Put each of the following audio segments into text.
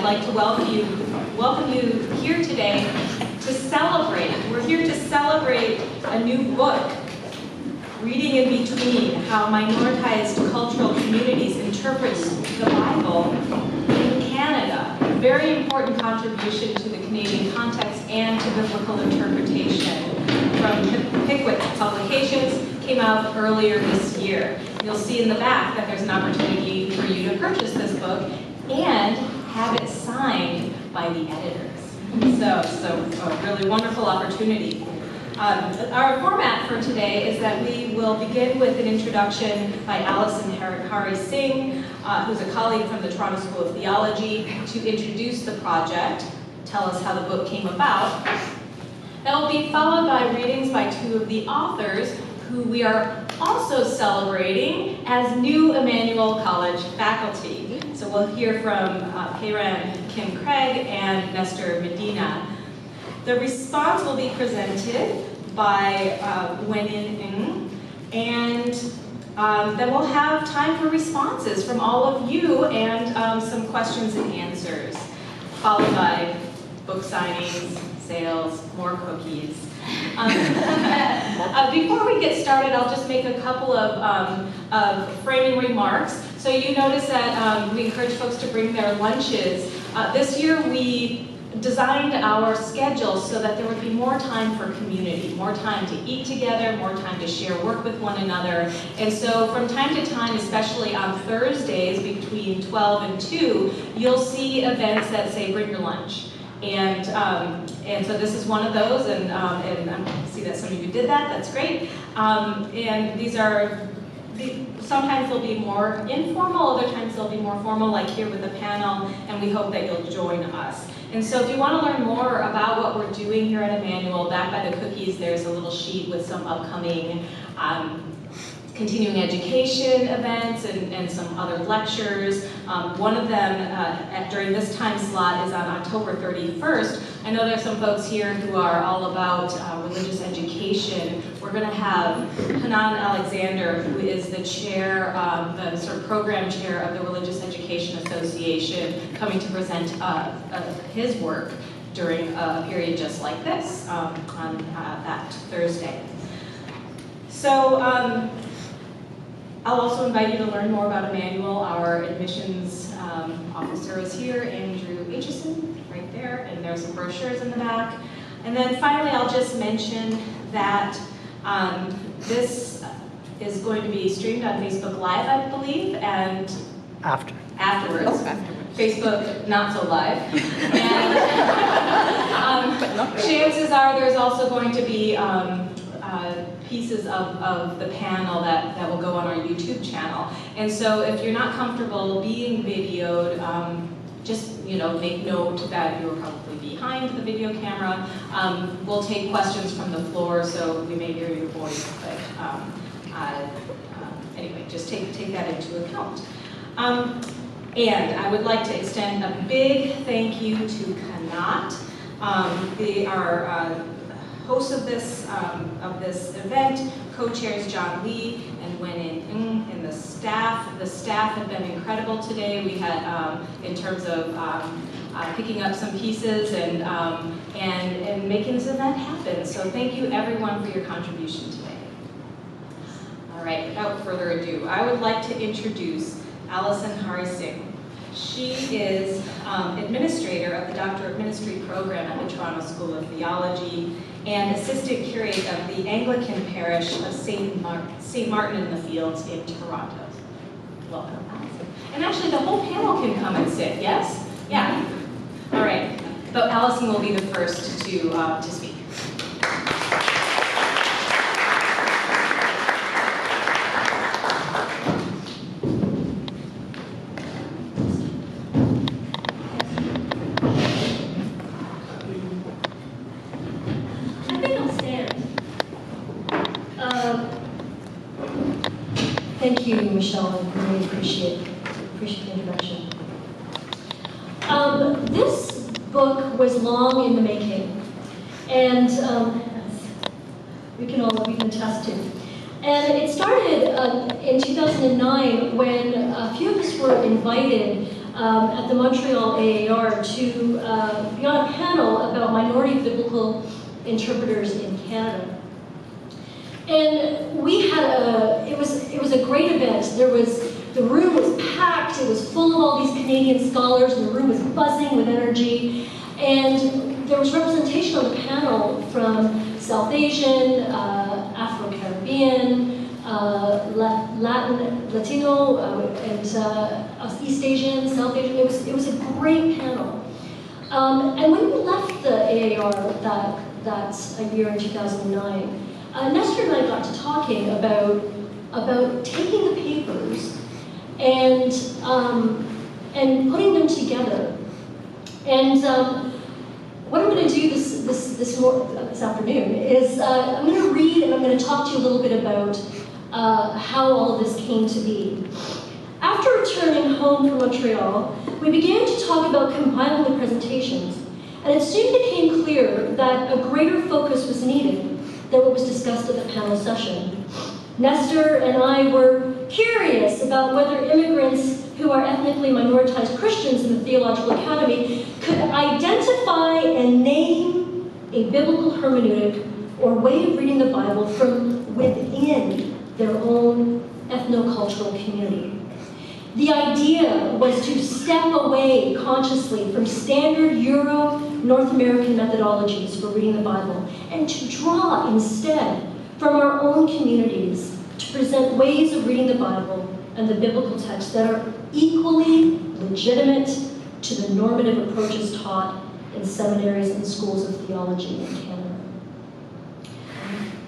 like to welcome you here today to celebrate. We're here to celebrate a new book, Reading in Between, How Minoritized Cultural Communities Interpret the Bible in Canada. A very important contribution to the Canadian context and to biblical interpretation from Pickwick Publications, came out earlier this year. You'll see in the back that there's an opportunity for you to purchase this book and have it signed by the editors. So a really wonderful opportunity. Our format for today is that we will begin with an introduction by Alison Hari-Singh, who's a colleague from the Toronto School of Theology, to introduce the project, tell us how the book came about. That will be followed by readings by two of the authors, who we are also celebrating as new Emmanuel College faculty. So we'll hear from HyeRan Kim-Cragg and Néstor Medina. The response will be presented by Emmanuel, and then we'll have time for responses from all of you and some questions and answers, followed by book signings, sales, more cookies. Before we get started, I'll just make a couple of framing remarks. So you notice that we encourage folks to bring their lunches. This year we designed our schedule so that there would be more time for community, more time to eat together, more time to share work with one another. And so from time to time, especially on Thursdays between 12 and 2, you'll see events that say bring your lunch. And so this is one of those, and I see that some of you did that, that's great. And these are, sometimes they'll be more informal, other times they'll be more formal, like here with the panel, and we hope that you'll join us. And so if you want to learn more about what we're doing here at Emmanuel, back by the cookies, there's a little sheet with some upcoming continuing education events and some other lectures. One of them during this time slot is on October 31st. I know there's some folks here who are all about religious education. We're going to have Hanan Alexander, who is the chair, the sort of program chair of the Religious Education Association, coming to present his work during a period just like this on that Thursday. So, I'll also invite you to learn more about Emmanuel. Our admissions officer is here, Andrew Aitchison, right there, and there's some brochures in the back. And then finally, I'll just mention that this is going to be streamed on Facebook Live, I believe, and afterwards. Oh, Facebook, not so live. And chances are there's also going to be pieces of the panel that will go on our YouTube channel. And so if you're not comfortable being videoed, just make note that you're probably behind the video camera. We'll take questions from the floor, so we may hear your voice, but anyway, just take that into account. And I would like to extend a big thank you to Kanat. They are hosts of this event, co-chairs John Lee and Wen In, and the staff. The staff have been incredible today. We had, in terms of picking up some pieces and making this event happen. So thank you everyone for your contribution today. All right, without further ado, I would like to introduce Alison Hari-Singh. She is administrator of the Doctor of Ministry program at the Toronto School of Theology and assistant curate of the Anglican parish of St. Martin in the Fields in Toronto. Welcome, Alison. And actually, the whole panel can come and sit, yes? Yeah. All right. But Alison will be the first to speak. Thank you, Michelle. I really appreciate the introduction. This book was long in the making, and we can attest to. And it started in 2009 when a few of us were invited at the Montreal AAR to be on a panel about minority biblical interpreters in Canada. And we had it was a great event. The room was packed, it was full of all these Canadian scholars, and the room was buzzing with energy. And there was representation on the panel from South Asian, Afro-Caribbean, Latino, and East Asian, South Asian. It was a great panel. And when we left the AAR that year in 2009, Néstor and I got to talking about taking the papers and putting them together. And what I'm going to do this afternoon is I'm going to read and I'm going to talk to you a little bit about how all of this came to be. After returning home from Montreal, we began to talk about compiling the presentations, and it soon became clear that a greater focus was needed than what was discussed at the panel session. Néstor and I were curious about whether immigrants who are ethnically minoritized Christians in the Theological Academy could identify and name a biblical hermeneutic or way of reading the Bible from within their own ethnocultural community. The idea was to step away consciously from standard Euro-North American methodologies for reading the Bible and to draw instead from our own communities to present ways of reading the Bible and the biblical text that are equally legitimate to the normative approaches taught in seminaries and schools of theology in Canada.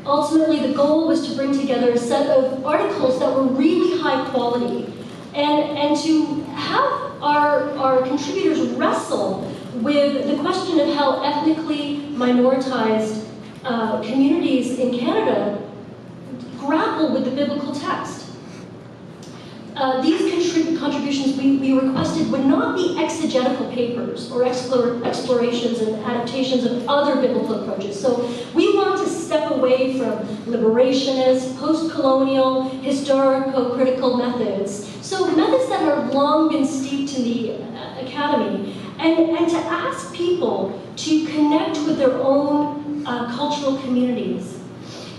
Ultimately, the goal was to bring together a set of articles that were really high quality and to have our contributors wrestle with the question of how ethnically minoritized communities in Canada grapple with the biblical text. These contributions we requested would not be exegetical papers or explorations and adaptations of other biblical approaches. So we want to step away from liberationist, post-colonial, historico-critical methods. So methods that have long been steeped in the academy, and to ask people to connect with their own cultural communities.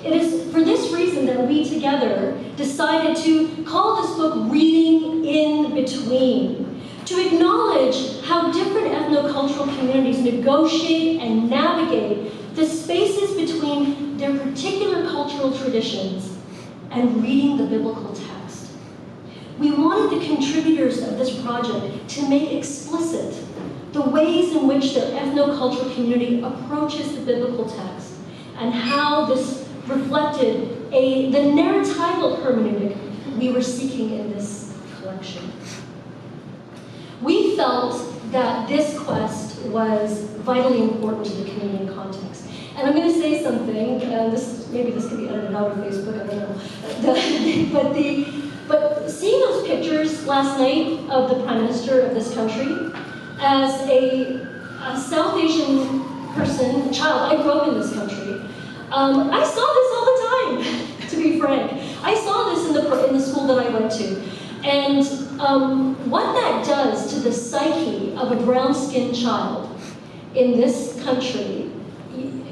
It is for this reason that we together decided to call this book Reading in Between, to acknowledge how different ethnocultural communities negotiate and navigate the spaces between their particular cultural traditions and reading the biblical text. We wanted the contributors of this project to make explicit the ways in which their ethnocultural community approaches the biblical text and how this reflected the narratival hermeneutic we were seeking in this collection. We felt that this quest was vitally important to the Canadian context. And I'm going to say something, maybe this could be edited out on Facebook, I don't know. But seeing those pictures last night of the Prime Minister of this country as a South Asian person, child, I grew up in this country. I saw this all the time, to be frank. I saw this in the school that I went to. And what that does to the psyche of a brown-skinned child in this country,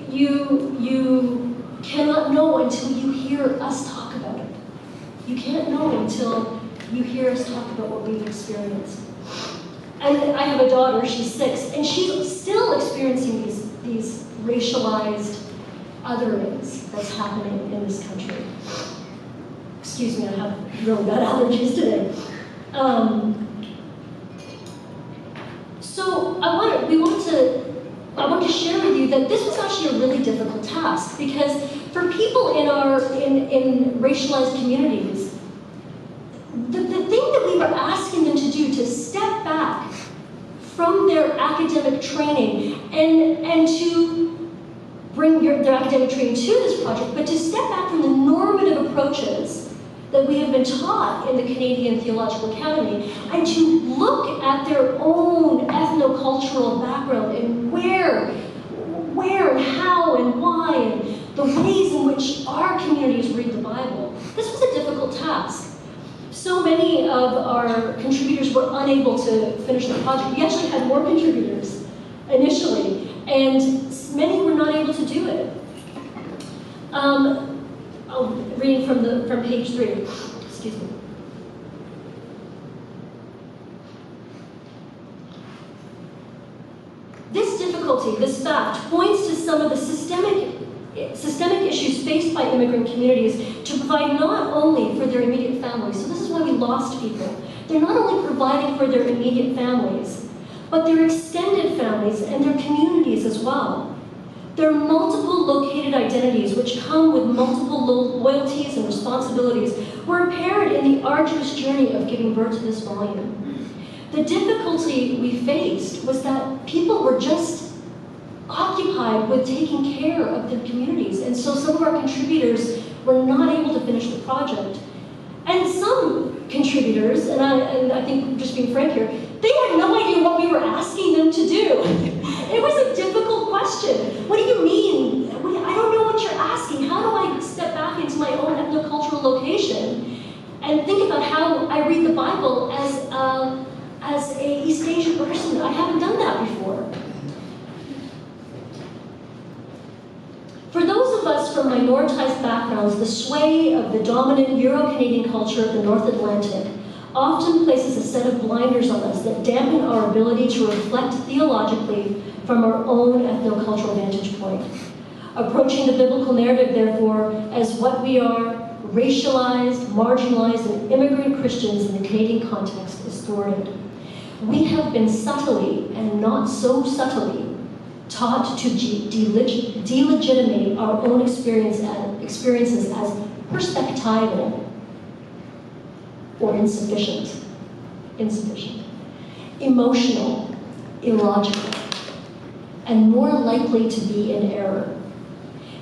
you cannot know until you hear us talk about it. You can't know until you hear us talk about what we've experienced. And I have a daughter, she's 6, and she's still experiencing these racialized otherings that's happening in this country. Excuse me, I have really bad allergies today. So I want to share with you that this was actually a really difficult task, because for people in racialized communities, the thing that we were asking them to do, to step back from their academic training and to bring their academic training to this project, but to step back from the normative approaches that we have been taught in the Canadian Theological Academy, and to look at their own ethnocultural background and where and how and why, and the ways in which our communities read the Bible. This was a difficult task. so many of our contributors were unable to finish the project. We actually had more contributors initially, and many were not able to do it. Reading from page 3, excuse me. This difficulty, this fact, points to some of the systemic issues faced by immigrant communities to provide not only for their immediate families, so this is why we lost people. They're not only providing for their immediate families, but their extended families and their communities as well. There are multiple located identities which come with multiple loyalties and responsibilities were apparent in the arduous journey of giving birth to this volume. The difficulty we faced was that people were just occupied with taking care of their communities, and so some of our contributors were not able to finish the project. And some contributors, and I think just being frank here, they had no idea what we were asking them to do. It was a difficult question. What do you mean? I don't know what you're asking. How do I step back into my own ethnocultural location and think about how I read the Bible as a East Asian person? I haven't done that before. For those of us from minoritized backgrounds, the sway of the dominant Euro-Canadian culture of the North Atlantic often places a set of blinders on us that dampen our ability to reflect theologically from our own ethnocultural vantage point. Approaching the biblical narrative, therefore, as what we are, racialized, marginalized, and immigrant Christians in the Canadian context, is thwarted. We have been subtly, and not so subtly, taught to delegitimate our own experiences as perspectival or insufficient, emotional, illogical, and more likely to be in error.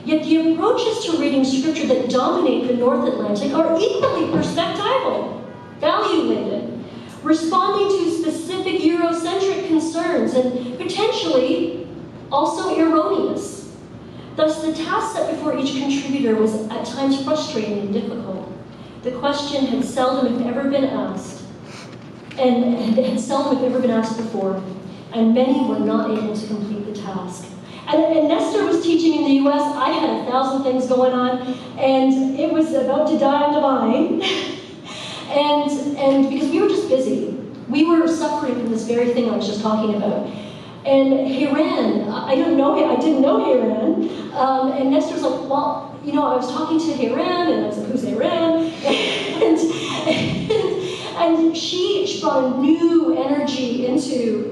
Yet the approaches to reading scripture that dominate the North Atlantic are equally perspectival, value-laden, responding to specific Eurocentric concerns and potentially also erroneous. Thus, the task set before each contributor was at times frustrating and difficult. The question had seldom, if ever, been asked, and had seldom, if ever, been asked before, and many were not able to complete the task. And Néstor was teaching in the US. I had 1,000 things going on, and it was about to die on the vine. and because we were just busy, we were suffering from this very thing I was just talking about. And HyeRan, I didn't know HyeRan, and Néstor's like, well, I was talking to HyeRan, and I was like, who's HyeRan? and she brought a new energy into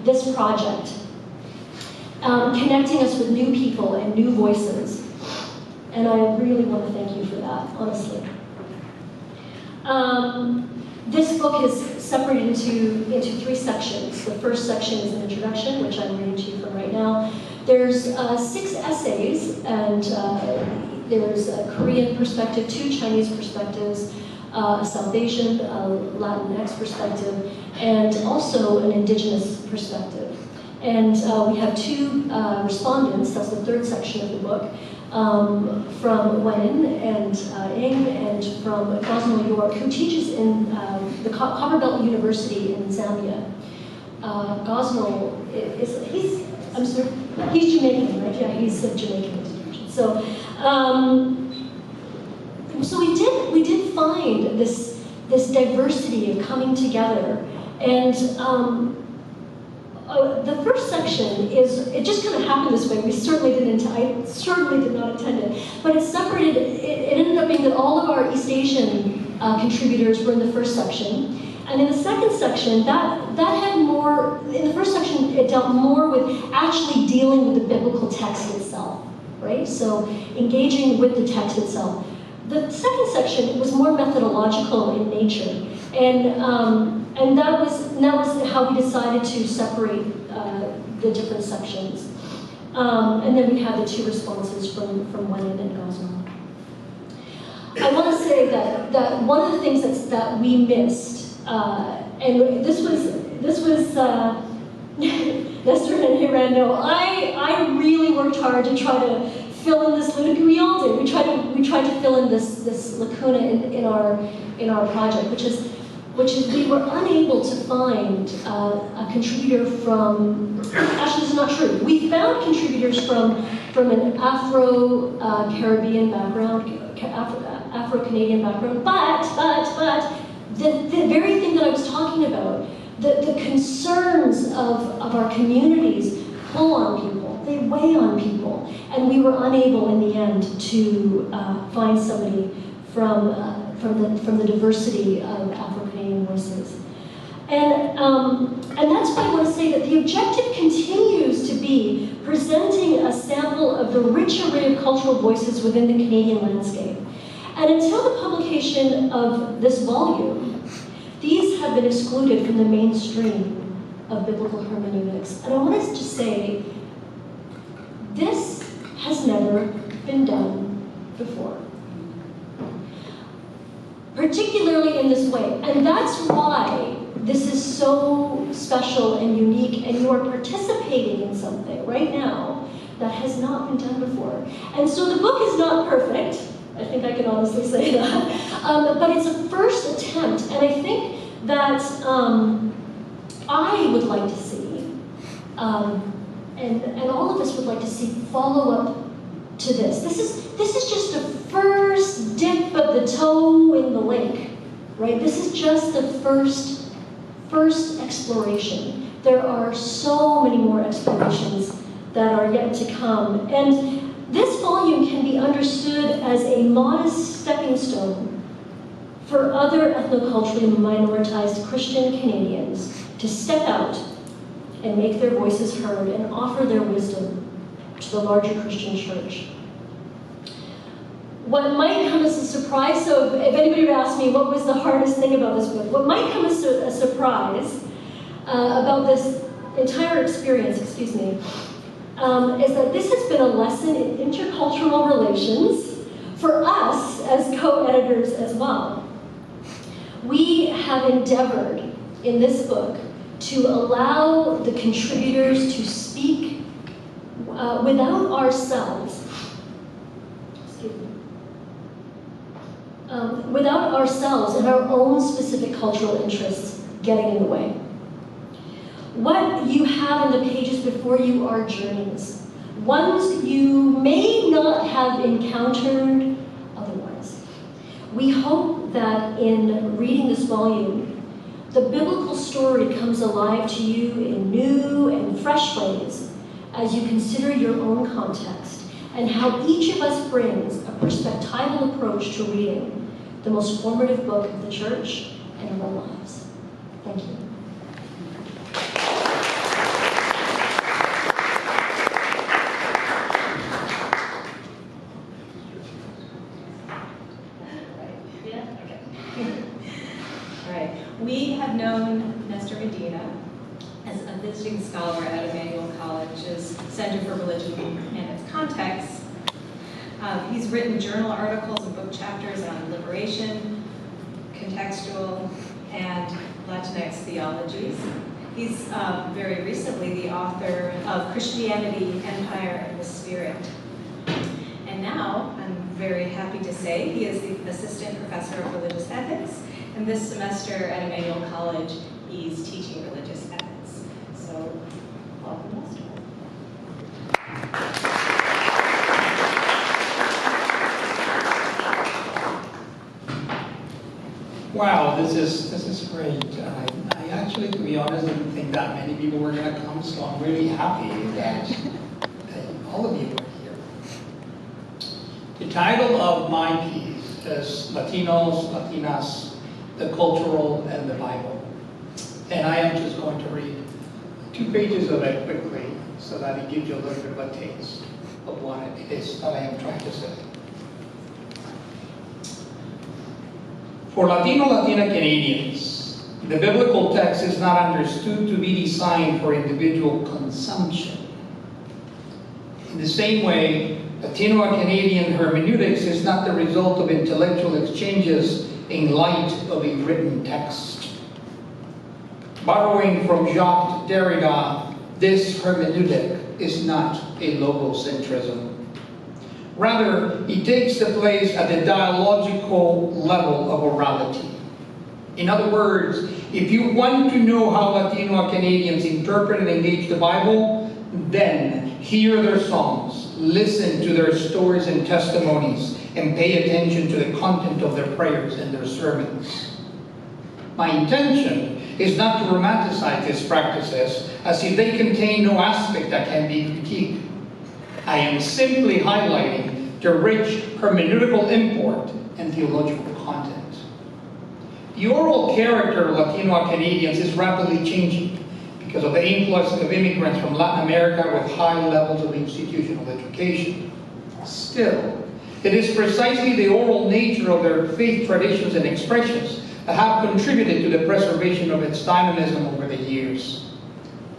this project, connecting us with new people and new voices. And I really want to thank you for that, honestly. This book is separated into 3 sections. The first section is an introduction, which I'm reading to you from right now. There's 6 essays, and there's a Korean perspective, 2 Chinese perspectives, a South Asian, Latinx perspective, and also an indigenous perspective. And we have 2 respondents, that's the 3rd section of the book, from Wen and Ing, and from Gosnell, New York, who teaches in the Copperbelt University in Zambia. Gosnell he's Jamaican, right? Yeah, he's of Jamaican extraction. So we did find this diversity of coming together, and the first section it just kind of happened this way. I certainly did not intend it, but it separated. It ended up being that all of our East Asian contributors were in the first section, and in the second section, that had more. In the first section, it dealt more with actually dealing with the biblical text itself, right? So engaging with the text itself. The second section, it was more methodological in nature, and that was how we decided to separate the different sections. And then we had the 2 responses from Wen and Gosnell. I want to say that one of the things that we missed, and this was Néstor and HyeRan know, I really worked hard to try to fill in this lacuna. We all did. We tried to fill in this lacuna in our project, which is we were unable to find a contributor from. Actually, this is not true. We found contributors from an Afro-Caribbean background, Afro-Canadian background, but the very thing that I was talking about, the concerns of our communities pull on people, they weigh on people, and we were unable in the end to find somebody from the diversity of Afro-Canadian voices. And that's why I want to say that the objective continues to be presenting a sample of the rich array of cultural voices within the Canadian landscape. And until the publication of this volume, these have been excluded from the mainstream of biblical hermeneutics. And I want us to say, this has never been done before. Particularly in this way. And that's why this is so special and unique, and you are participating in something right now that has not been done before. And so the book is not perfect. I think I can honestly say that. But it's a first attempt, and I think that I would like to see, and all of us would like to see, follow-up to this. This is just a first dip of the toe in the lake, right? This is just the first exploration. There are so many more explorations that are yet to come. And this volume can be understood as a modest stepping stone for other ethnoculturally minoritized Christian Canadians to step out and make their voices heard and offer their wisdom to the larger Christian church. What might come as a surprise, so if anybody would ask me what was the hardest thing about this book, what might come as a surprise about this entire experience, is that this has been a lesson in intercultural relations for us as co-editors as well. We have endeavored in this book to allow the contributors to speak without ourselves, without ourselves and our own specific cultural interests getting in the way. What you have in the pages before you are journeys, ones you may not have encountered otherwise. We hope that in reading this volume, the biblical story comes alive to you in new and fresh ways as you consider your own context and how each of us brings a perspectival approach to reading the most formative book of the church and of our lives. Thank you. We have known Néstor Medina as a visiting scholar at Emmanuel College's Center for Religion and its Contexts. He's written journal articles and book chapters on liberation, contextual, and Latinx theologies. He's very recently the author of Christianity, Empire, and the Spirit. And now, I'm very happy to say, he is the Assistant Professor of Religious Ethics, and this semester at Emmanuel College, he's teaching religious ethics. So, welcome, Néstor. Wow, this is great. I actually, to be honest, didn't think that many people were going to come, so I'm really happy that all of you are here. The title of my piece is Latinos, Latinas, the Cultural and the Bible. And I am just going to read 2 pages of it quickly so that it gives you a little bit of a taste of what it is that I am trying to say. For Latino, Latina Canadians, the biblical text is not understood to be designed for individual consumption. In the same way, Latino or Canadian hermeneutics is not the result of intellectual exchanges in light of a written text. Borrowing from Jacques Derrida, this hermeneutic is not a logocentrism. Rather, it takes the place at the dialogical level of orality. In other words, if you want to know how Latino Canadians interpret and engage the Bible, then hear their songs, listen to their stories and testimonies, and pay attention to the content of their prayers and their sermons. My intention is not to romanticize these practices as if they contain no aspect that can be critiqued. I am simply highlighting the rich hermeneutical import and theological content. The oral character of Latino Canadians is rapidly changing because of the influx of immigrants from Latin America with high levels of institutional education. Still, it is precisely the oral nature of their faith traditions and expressions that have contributed to the preservation of its dynamism over the years.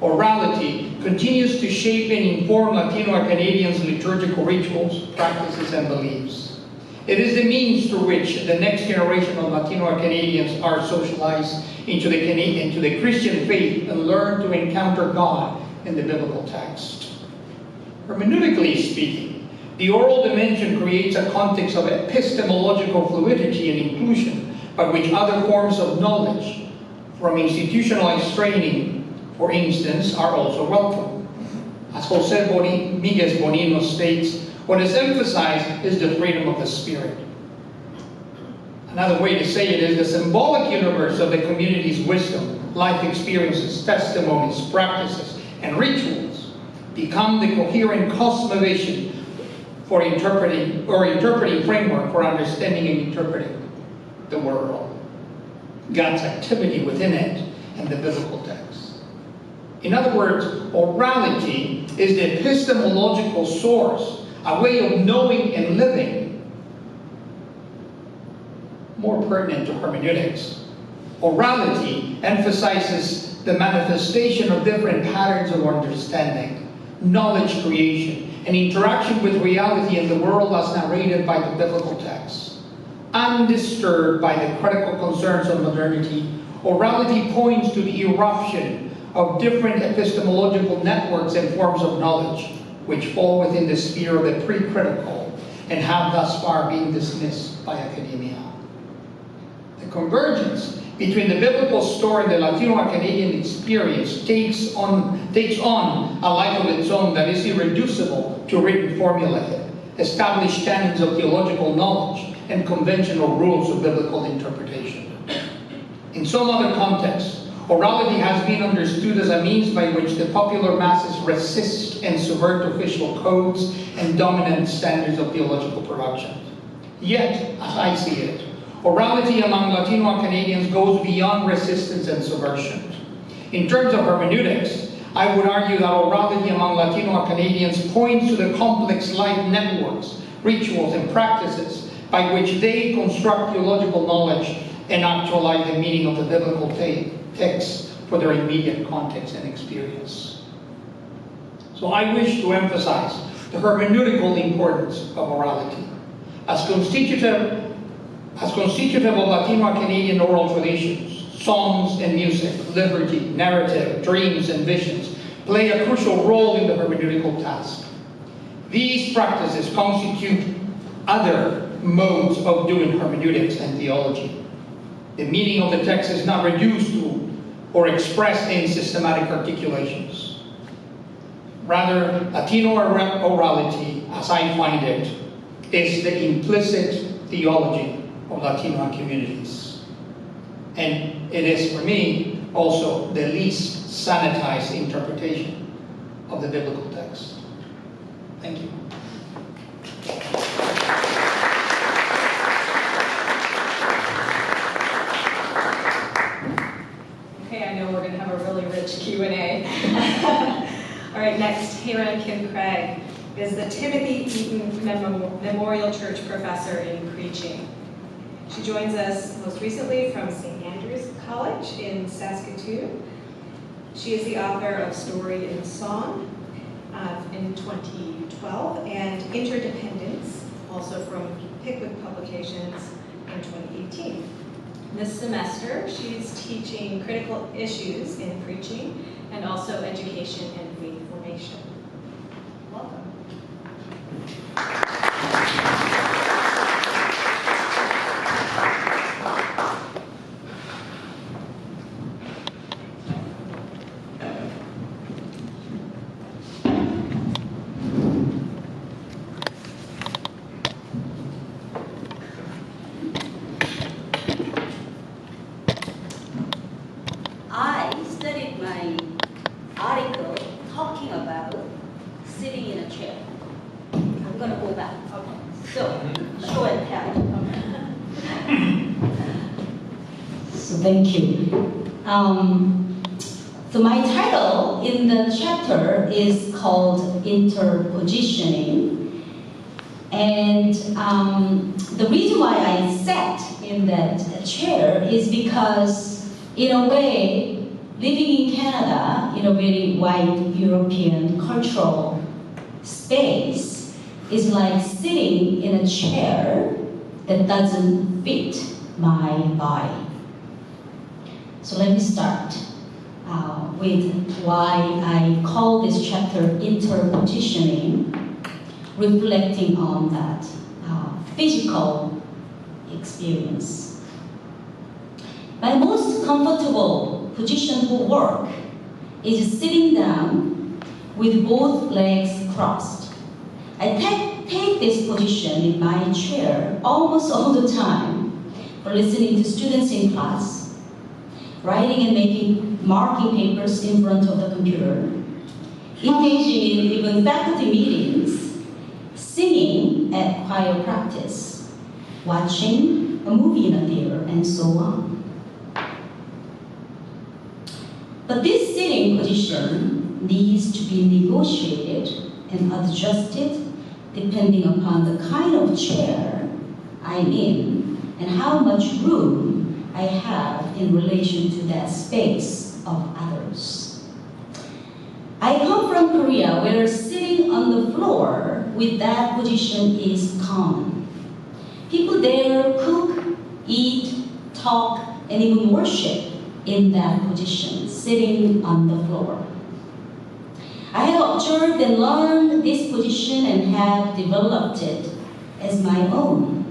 Orality continues to shape and inform Latino Canadians' liturgical rituals, practices, and beliefs. It is the means through which the next generation of Latino Canadians are socialized into the Christian faith and learn to encounter God in the biblical text. Hermeneutically speaking, the oral dimension creates a context of epistemological fluidity and inclusion by which other forms of knowledge, from institutionalized training, for instance, are also welcome. As José Miguel Bonino states, what is emphasized is the freedom of the spirit. Another way to say it is the symbolic universe of the community's wisdom, life experiences, testimonies, practices, and rituals become the coherent cosmovation for interpreting framework for understanding and interpreting the world, God's activity within it, and the biblical text. In other words, orality is the epistemological source, a way of knowing and living, more pertinent to hermeneutics. Orality emphasizes the manifestation of different patterns of understanding, knowledge creation, and interaction with reality in the world as narrated by the biblical text. Undisturbed by the critical concerns of modernity, orality points to the eruption of different epistemological networks and forms of knowledge, which fall within the sphere of the pre-critical and have thus far been dismissed by academia. The convergence between the biblical story and the Latino-Canadian experience takes on a life of its own that is irreducible to written formulae, established canons of theological knowledge, and conventional rules of biblical interpretation. In some other contexts, orality has been understood as a means by which the popular masses resist and subvert official codes and dominant standards of theological production. Yet, as I see it, orality among Latino Canadians goes beyond resistance and subversion. In terms of hermeneutics, I would argue that orality among Latino Canadians points to the complex life networks, rituals, and practices by which they construct theological knowledge and actualize the meaning of the biblical text for their immediate context and experience. So I wish to emphasize the hermeneutical importance of orality. As constitutive of Latino Canadian oral traditions, songs and music, liturgy, narrative, dreams, and visions play a crucial role in the hermeneutical task. These practices constitute other modes of doing hermeneutics and theology. The meaning of the text is not reduced to or expressed in systematic articulations. Rather, Latino orality, as I find it, is the implicit theology of Latino communities. And it is, for me, also the least sanitized interpretation of the biblical text. Thank you. Okay, I know we're going to have a really rich Q&A. All right, next, HyeRan Kim-Cragg is the Timothy Eaton Memorial Church Professor in Preaching. She joins us most recently from St. Andrew's College in Saskatoon. She is the author of Story and Song in 2012 and Interdependence, also from Pickwick Publications in 2018. This semester, she's teaching critical issues in preaching and also education and faith formation. Welcome. thank you. So my title in the chapter is called Interpositioning. And the reason why I sat in that chair is because, in a way, living in Canada, in a very wide European cultural space, is like sitting in a chair that doesn't fit my body. So let me start with why I call this chapter Interpositioning, reflecting on that physical experience. My most comfortable position for work is sitting down with both legs crossed. I take this position in my chair almost all the time for listening to students in class, writing and marking papers in front of the computer, engaging in even faculty meetings, singing at choir practice, watching a movie in a theater, and so on. But this sitting position needs to be negotiated and adjusted depending upon the kind of chair I'm in and how much room I have in relation to that space of others. I come from Korea, where sitting on the floor with that position is common. People there cook, eat, talk, and even worship in that position, sitting on the floor. I have observed and learned this position and have developed it as my own.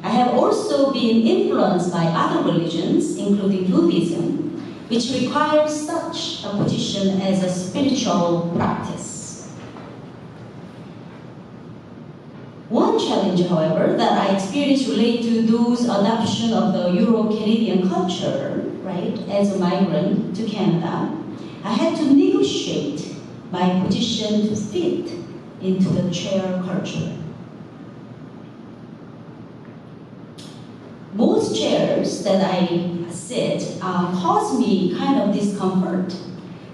I have also been influenced by other religions, including Buddhism, which requires such a position as a spiritual practice. One challenge, however, that I experienced relates to those adoption of the Euro-Canadian culture, right, as a migrant to Canada. I had to negotiate my position to fit into the chair culture. Most chairs that I sit cause me kind of discomfort.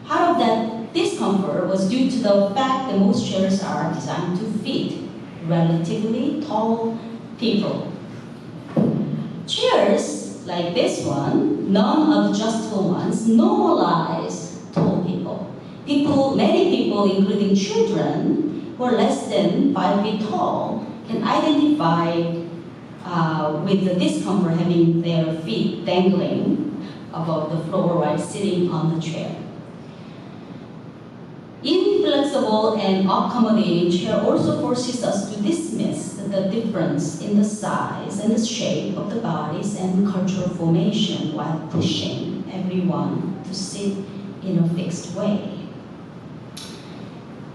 Part of that discomfort was due to the fact that most chairs are designed to fit relatively tall people. Chairs like this one, non-adjustable ones, normalize tall people. Many people, including children who are less than 5 feet tall, can identify with the discomfort having their feet dangling above the floor while sitting on the chair. Inflexible and accommodating chair also forces us to dismiss the difference in the size and the shape of the bodies and cultural formation while pushing everyone to sit in a fixed way.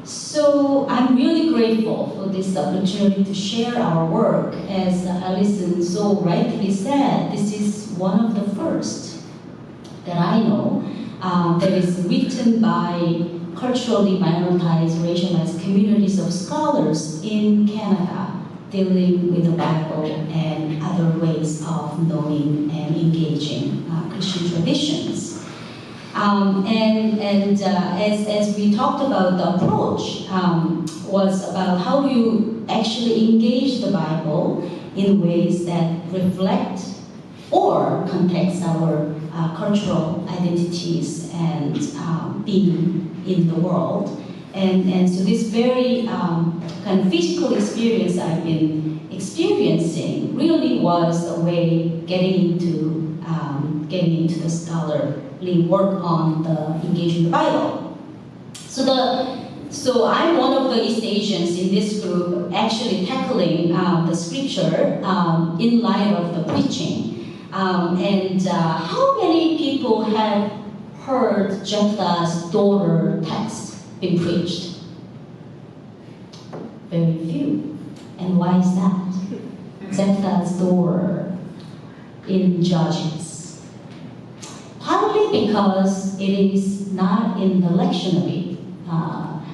So I'm really grateful for this opportunity to share our work. As Alison so rightly said, this is one of the first that I know that is written by culturally minoritized, racialized communities of scholars in Canada dealing with the Bible and other ways of knowing and engaging Christian traditions. As we talked about, the approach was about how do you actually engage the Bible in ways that reflect or context our cultural identities and being in the world. And so this very kind of physical experience I've been experiencing really was a way getting into the scholarly work on the engaging the Bible. So I'm one of the East Asians in this group actually tackling the scripture in light of the preaching. How many people have heard Jephthah's daughter text being preached? Very few. And why is that? Jephthah's daughter in Judges. Partly because it is not in the lectionary,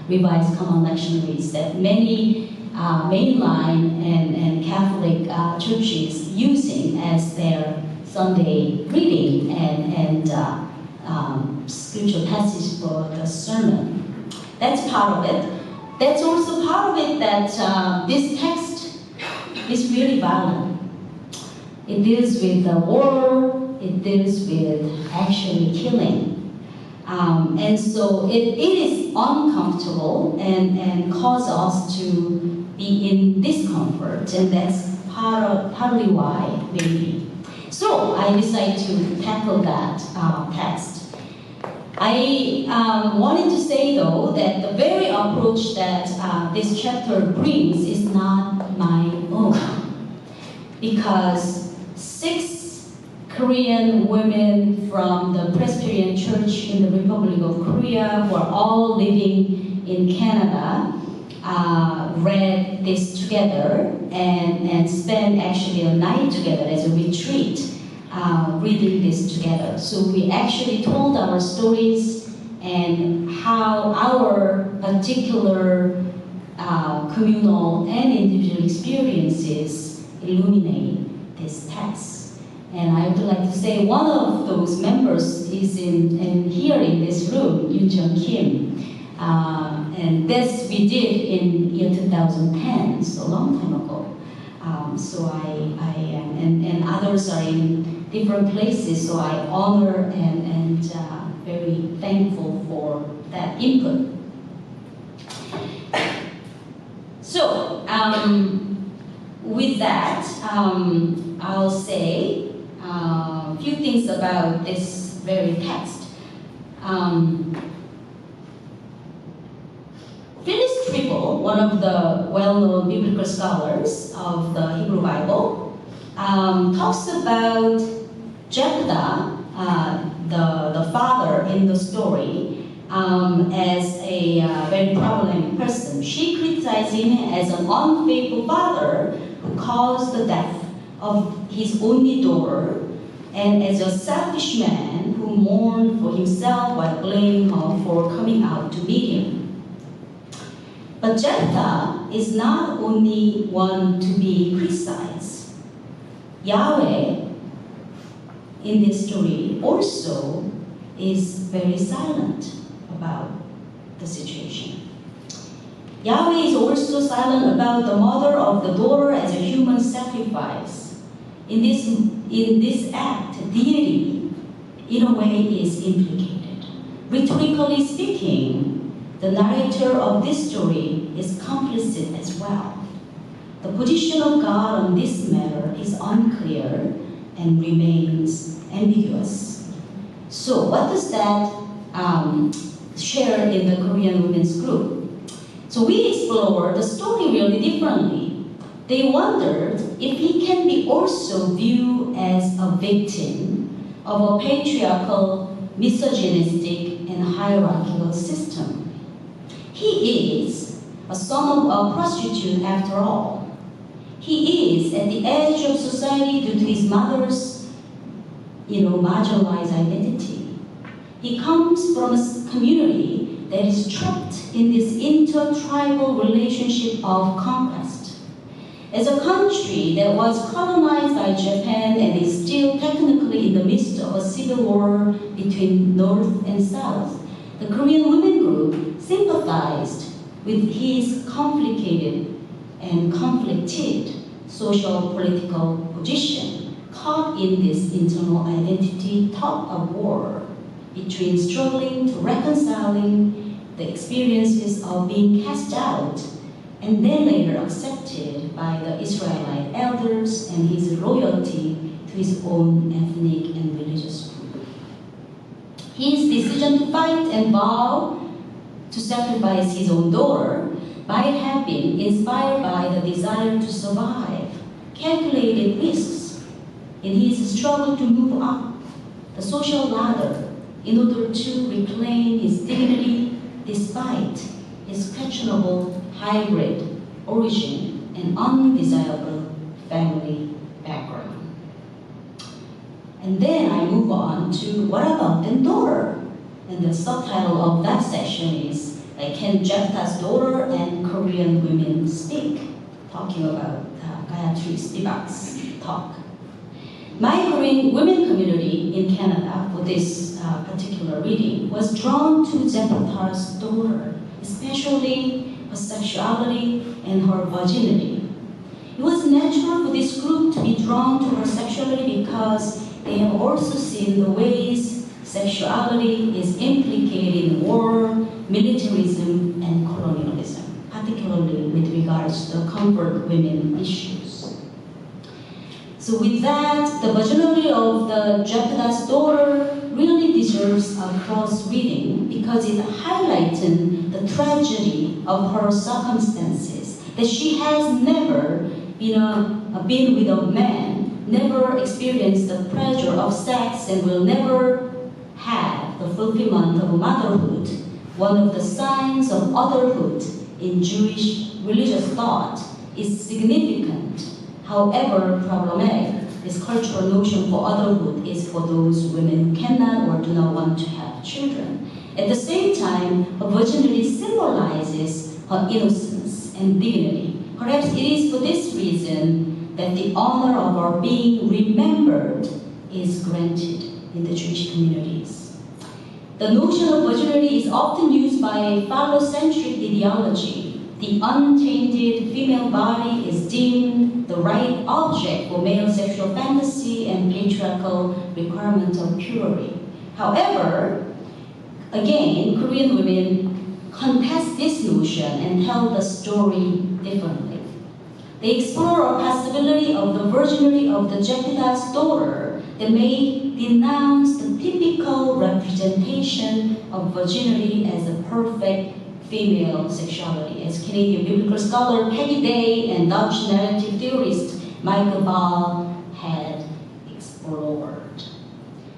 Revised Common Lectionaries that many mainline and Catholic churches using as their Sunday reading and scripture passage for the sermon. That's part of it. That's also part of it that this text is really violent. It deals with the war, it deals with actually killing. And so it is uncomfortable and cause us to be in discomfort, and that's partly why, maybe. So I decided to tackle that text. I wanted to say, though, that the very approach that this chapter brings is not my own, because 6 Korean women from the Presbyterian Church in the Republic of Korea, who are all living in Canada, read this together and spent actually a night together as a retreat, reading this together. So we actually told our stories and how our particular communal and individual experiences illuminate this text. And I would like to say one of those members is here in this room, Yoon Kim. And this we did in year 2010, so a long time ago. So I am, and others are in different places, so I honor and very thankful for that input. So, with that, I'll say a few things about this very text. Phyllis Triple, one of the well-known biblical scholars of the Hebrew Bible, talks about Jephthah, the father in the story, as a very problematic person. She criticized him as an unfaithful father who caused the death of his only daughter, and as a selfish man who mourned for himself while blaming her for coming out to meet him. But Jephthah is not only one to be criticized. Yahweh in this story also is very silent about the situation. Yahweh is also silent about the mother of the daughter as a human sacrifice. In this act, deity, in a way, is implicated. Rhetorically speaking, the narrator of this story is complicit as well. The position of God on this matter is unclear and remains ambiguous. So what does that share in the Korean women's group? So we explore the story really differently. They wondered if he can be also viewed as a victim of a patriarchal, misogynistic, and hierarchical system. He is a son of a prostitute after all. He is at the edge of society due to his mother's, marginalized identity. He comes from a community that is trapped in this inter-tribal relationship of conquest. As a country that was colonized by Japan and is still technically in the midst of a civil war between North and South, the Korean women group sympathized with his complicated and conflicted social political position, caught in this internal identity tug-of-war between struggling to reconciling the experiences of being cast out and then later accepted by the Israelite elders and his loyalty to his own ethnic and religious group. His decision to fight and vow to sacrifice his own daughter might have been inspired by the desire to survive, calculated risks in his struggle to move up the social ladder in order to reclaim his dignity despite his questionable hybrid origin and undesirable family background. And then I move on to what about the daughter? And the subtitle of that session is Can Jephthah's Daughter and Korean Women Speak? Talking about Gayatri Spivak's talk. My Korean women community in Canada for this particular reading was drawn to Jephtha's daughter, especially her sexuality and her virginity. It was natural for this group to be drawn to her sexuality because they have also seen the ways sexuality is implicated in war, militarism, and colonialism, particularly with regards to the comfort women issues. So with that, the virginity of the Jephtha's daughter really deserves a close reading because it highlights the tragedy of her circumstances, that she has never been with a man, never experienced the pleasure of sex, and will never have the fulfillment of motherhood, one of the signs of otherhood in Jewish religious thought, is significant. However problematic this cultural notion for otherhood is for those women who cannot or do not want to have children. At the same time, her virginity symbolizes her innocence and dignity. Perhaps it is for this reason that the honor of our being remembered is granted in the Jewish communities. The notion of virginity is often used by phallocentric ideology. The untainted female body is deemed the right object for male sexual fantasy and patriarchal requirement of purity. However, again, Korean women contest this notion and tell the story differently. They explore a possibility of the virginity of the Jephtha's daughter that may denounce the typical representation of virginity as a perfect female sexuality, as Canadian biblical scholar Peggy Day and Dutch narrative theorist Michael Ball had explored.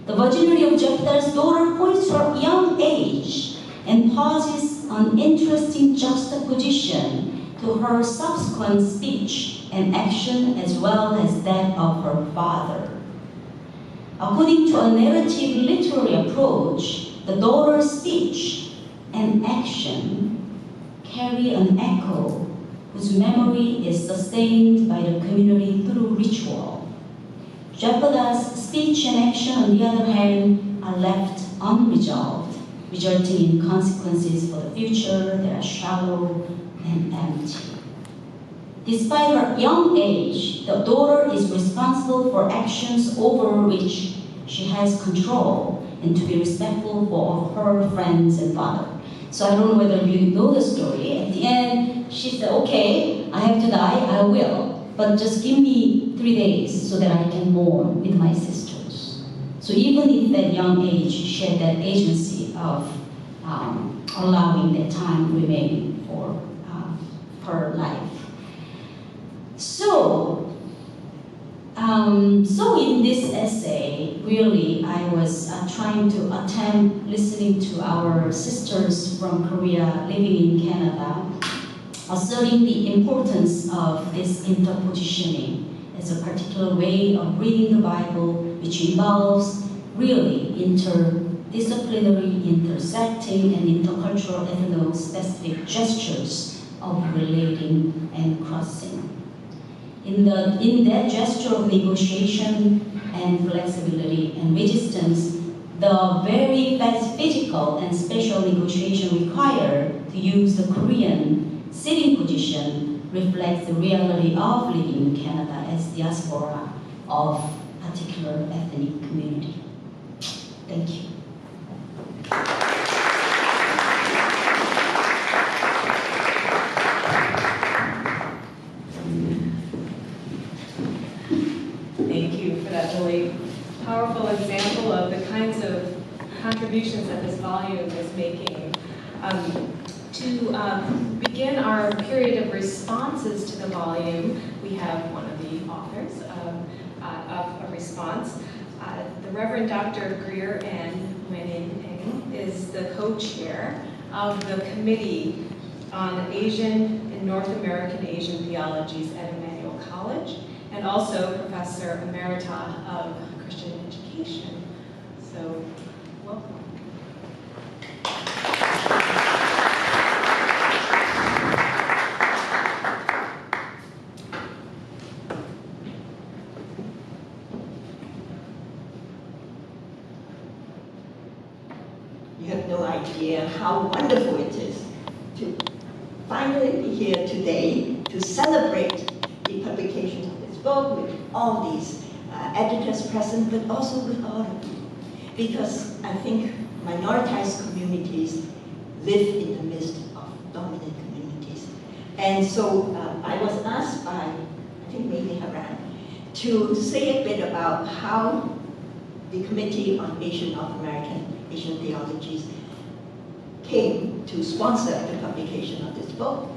The virginity of Jephtha's daughter points to her young age and poses an interesting juxtaposition to her subsequent speech and action as well as that of her father. According to a narrative literary approach, the daughter's speech and action carry an echo whose memory is sustained by the community through ritual. Jephtha's speech and action, on the other hand, are left unresolved, resulting in consequences for the future that are shallow and empty. Despite her young age, the daughter is responsible for actions over which she has control and to be respectful for her friends and father. So I don't know whether you know the story. At the end, she said, okay, I have to die, I will, but just give me 3 days so that I can mourn with my sisters. So even in that young age, she had that agency of allowing that time remaining for her life. So in this essay, really, I was trying to attempt listening to our sisters from Korea living in Canada, asserting the importance of this interpositioning as a particular way of reading the Bible, which involves really interdisciplinary, intersecting, and intercultural ethno-specific gestures of relating and crossing. In that gesture of negotiation and flexibility and resistance, the very physical and special negotiation required to use the Korean sitting position reflects the reality of living in Canada as diaspora of particular ethnic community. Thank you. Thank you for that really powerful example of the kinds of contributions that this volume is making. To begin our period of responses to the volume, we have one of the authors of a response. The Reverend Dr. Greer N. Nguyen is the co-chair of the Committee on Asian and North American Asian Theologies at Emmanuel College, and also Professor Emerita of Christian Education. So, welcome. idea how wonderful it is to finally be here today to celebrate the publication of this book with all these editors present, but also with all of you. Because I think minoritized communities live in the midst of dominant communities. And so I was asked by, I think maybe HyeRan, to say a bit about how the Committee on Asian North American Asian Theologies came to sponsor the publication of this book,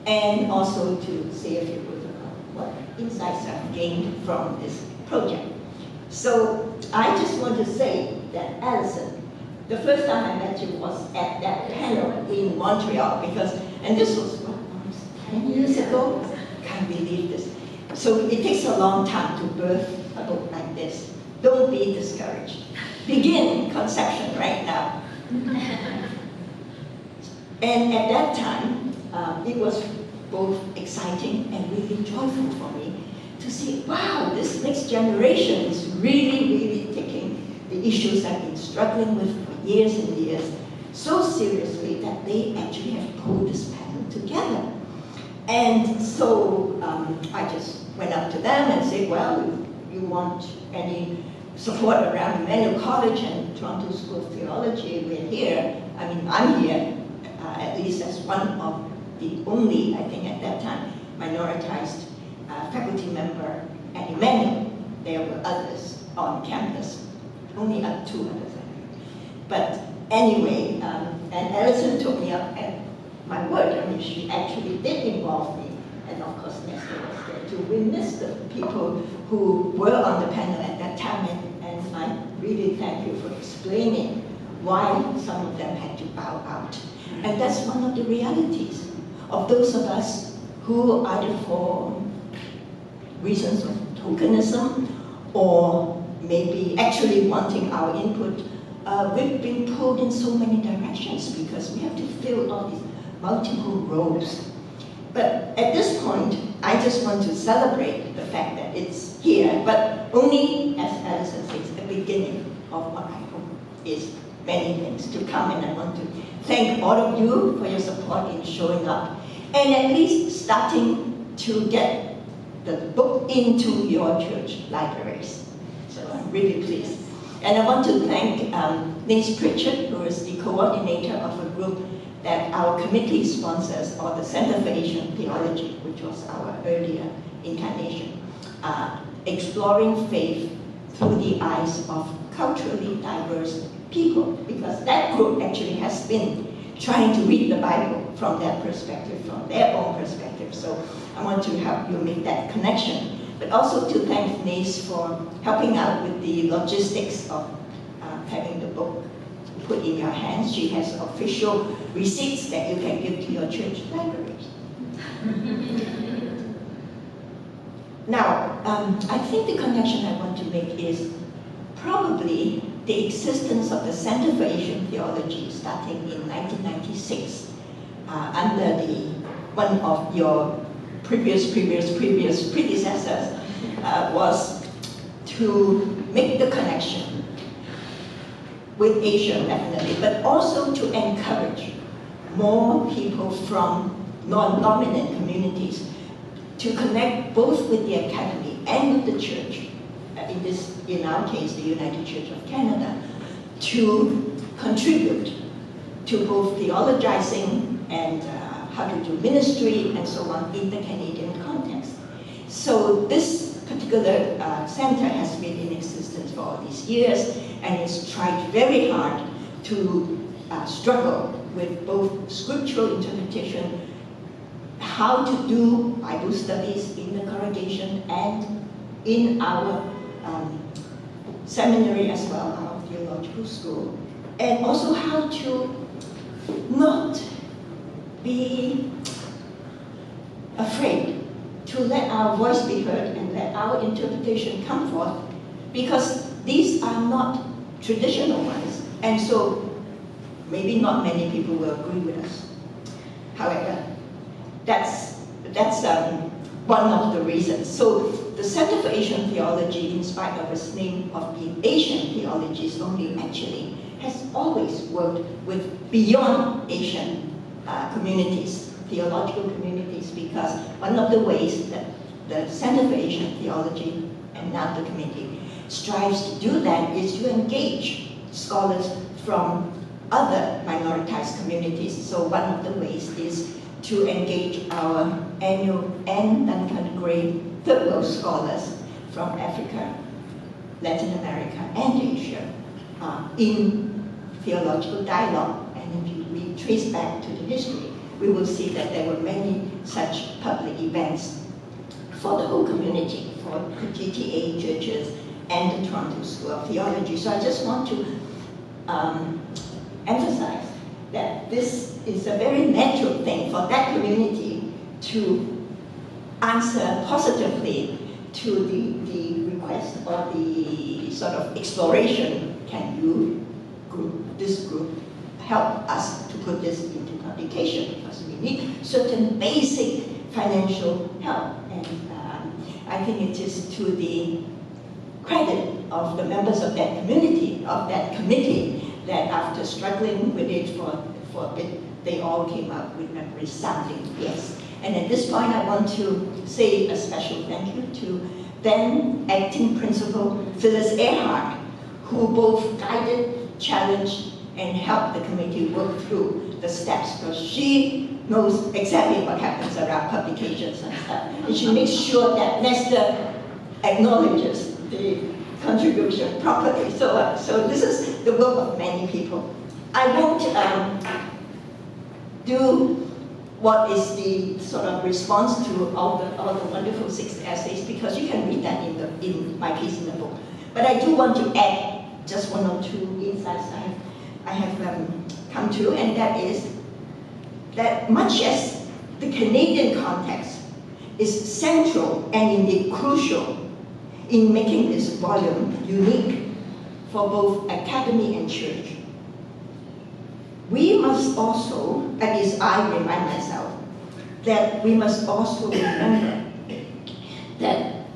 and also to say a few words about what insights I've gained from this project. So I just want to say that Alison, the first time I met you was at that panel in Montreal, and this was what, almost 10 years ago? Can't believe this. So it takes a long time to birth a book like this. Don't be discouraged. Begin conception right now. And at that time, it was both exciting and really joyful for me to see, wow, this next generation is really taking the issues I've been struggling with for years and years so seriously that they actually have pulled this panel together. And so I just went up to them and said, well, if you want any support around Emmanuel College and Toronto School of Theology, we're here. I mean, I'm here, at least as one of the only, I think at that time, minoritized faculty member at Emmanuel. There were others on campus, only 2 others. But anyway, and Alison took me up at my word. I mean, she actually did involve me. And of course, Néstor was there too. We missed the people who were on the panel at that time, and I really thank you for explaining why some of them had to bow out. And that's one of the realities of those of us who, either for reasons of tokenism or maybe actually wanting our input, we've been pulled in so many directions because we have to fill all these multiple roles. But at this point, I just want to celebrate the fact that it's here, but only, as Alison says, the beginning of what I hope is many things to come. And I want to thank all of you for your support in showing up and at least starting to get the book into your church libraries. So I'm really pleased. And I want to thank Néstor, who is the coordinator of a group that our committee sponsors, or the Center for Asian Theology, which was our earlier incarnation, exploring faith through the eyes of culturally diverse people, because that group actually has been trying to read the Bible from that perspective, from their own perspective. So I want to help you make that connection, but also to thank Nés for helping out with the logistics of having the book put in your hands. She has official receipts that you can give to your church libraries. Now, I think the connection I want to make is probably the existence of the Center for Asian Theology starting in 1996 under one of your previous predecessors was to make the connection with Asia, definitely, but also to encourage more people from non-dominant communities to connect both with the academy and with the church, in our case, the United Church of Canada, to contribute to both theologizing and how to do ministry and so on in the Canadian context. So this particular center has been in existence for all these years, and it's tried very hard to struggle with both scriptural interpretation, how to do Bible studies in the congregation and in our seminary as well, our theological school, and also how to not be afraid to let our voice be heard and let our interpretation come forth, because these are not traditional ones, and so maybe not many people will agree with us. However, that's one of the reasons. So the Center for Asian Theology, in spite of its name of being Asian theology, is only actually has always worked with beyond Asian communities, theological communities, because one of the ways that the Center for Asian Theology and now the committee strives to do that is to engage scholars from other minoritized communities. So one of the ways is to engage our annual Anne Duncan Gray Third World scholars from Africa, Latin America, and Asia in theological dialogue. And if we trace back to the history, we will see that there were many such public events for the whole community, for GTA churches and the Toronto School of Theology. So I just want to emphasize that this is a very natural thing for that community to answer positively to the request or the sort of exploration. Can you, this group, help us to put this into publication, because we need certain basic financial help. And I think it is to the credit of the members of that community, of that committee, that after struggling with it for a bit, they all came up with a resounding yes. And at this point, I want to say a special thank you to then acting principal Phyllis Earhart, who both guided, challenged, and helped the committee work through the steps, because she knows exactly what happens around publications and stuff. And she makes sure that Néstor acknowledges the contribution properly. So this is the work of many people. I won't do what is the sort of response to all the wonderful 6 essays, because you can read that in my piece in the book. But I do want to add just 1 or 2 insights I have come to, and that is that much as the Canadian context is central and indeed crucial in making this volume unique for both academy and church, we must also, at least I remind myself, that we must also remember that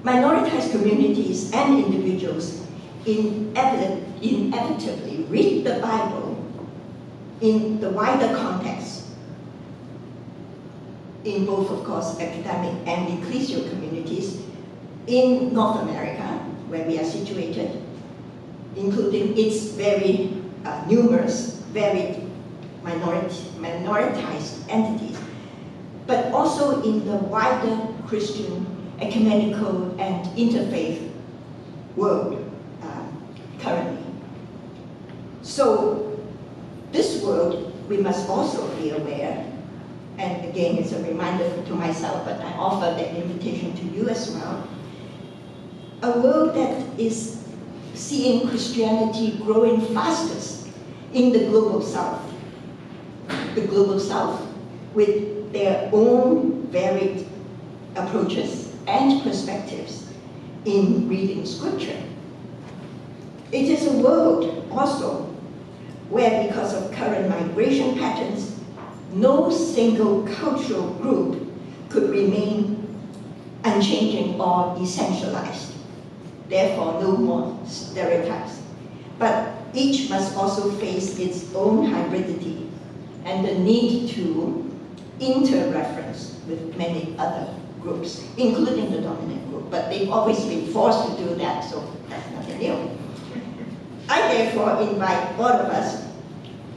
minoritized communities and individuals inevitably read the Bible in the wider context, in both, of course, academic and ecclesial communities in North America, where we are situated, including its very numerous, very minoritized entities, but also in the wider Christian, ecumenical, and interfaith world currently. So this world, we must also be aware, and again, it's a reminder to myself, but I offer that invitation to you as well, a world that is seeing Christianity growing fastest in the global south. The global south, with their own varied approaches and perspectives in reading scripture. It is a world also where, because of current migration patterns, no single cultural group could remain unchanging or essentialized. Therefore, no more stereotypes. But each must also face its own hybridity and the need to inter-reference with many other groups, including the dominant group. But they've always been forced to do that, so that's nothing new. I therefore invite all of us,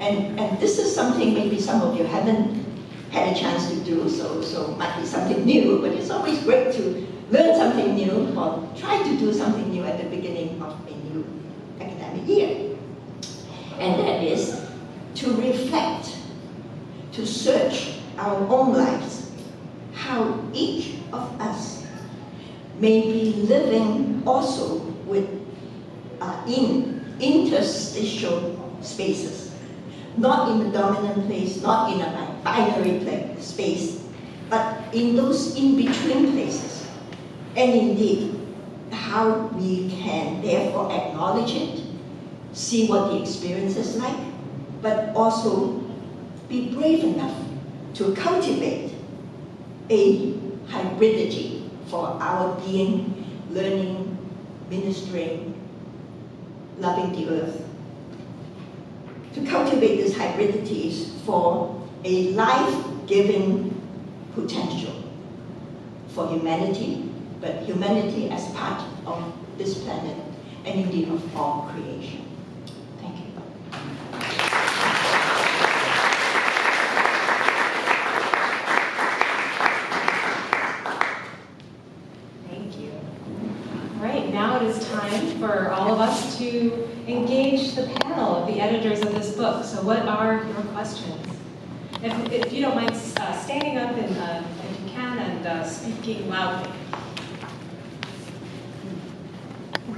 and this is something maybe some of you haven't had a chance to do, so it might be something new, but it's always great to learn something new or try to do something new at the beginning of a new academic year. And that is to reflect, to search our own lives, how each of us may be living also with in interstitial spaces, not in the dominant place, not in a binary space, but in those in-between places. And indeed, how we can therefore acknowledge it, see what the experience is like, but also be brave enough to cultivate a hybridity for our being, learning, ministering, loving the earth, to cultivate these hybridities for a life-giving potential for humanity, but humanity as part of this planet and indeed of all creation. Thank you. Thank you. All right, now it is time for all of us to engage the panel of the editors of this book. So what are your questions? If you don't mind standing up and, if you can, and speaking loudly.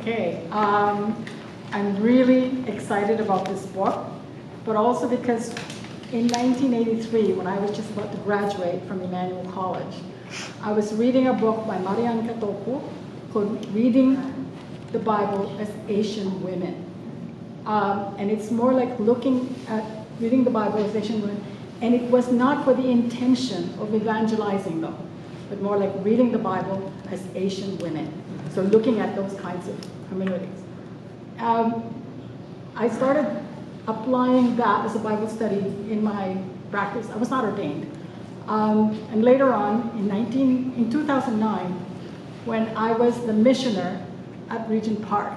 Okay, I'm really excited about this book, but also because in 1983, when I was just about to graduate from Emmanuel College, I was reading a book by Marianne Katoku called Reading the Bible as Asian Women. And it's more like looking at reading the Bible as Asian women, and it was not for the intention of evangelizing them, but more like reading the Bible as Asian women. So looking at those kinds of communities. I started applying that as a Bible study in my practice. I was not ordained. And later on, in 2009, when I was the missioner at Regent Park,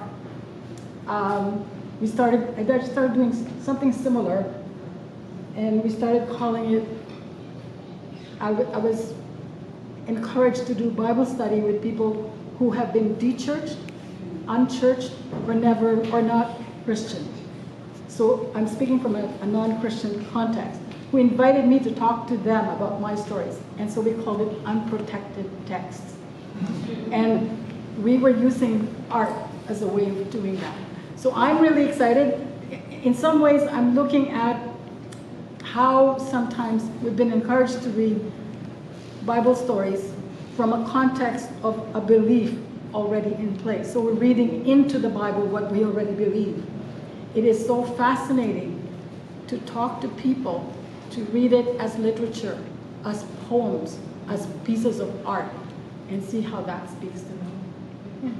I started doing something similar, and we started calling it, I was encouraged to do Bible study with people who have been de-churched, unchurched, or not Christian. So I'm speaking from a non-Christian context, who invited me to talk to them about my stories. And so we called it unprotected texts. And we were using art as a way of doing that. So I'm really excited. In some ways, I'm looking at how sometimes we've been encouraged to read Bible stories from a context of a belief already in place. So we're reading into the Bible what we already believe. It is so fascinating to talk to people, to read it as literature, as poems, as pieces of art, and see how that speaks to them. Yeah.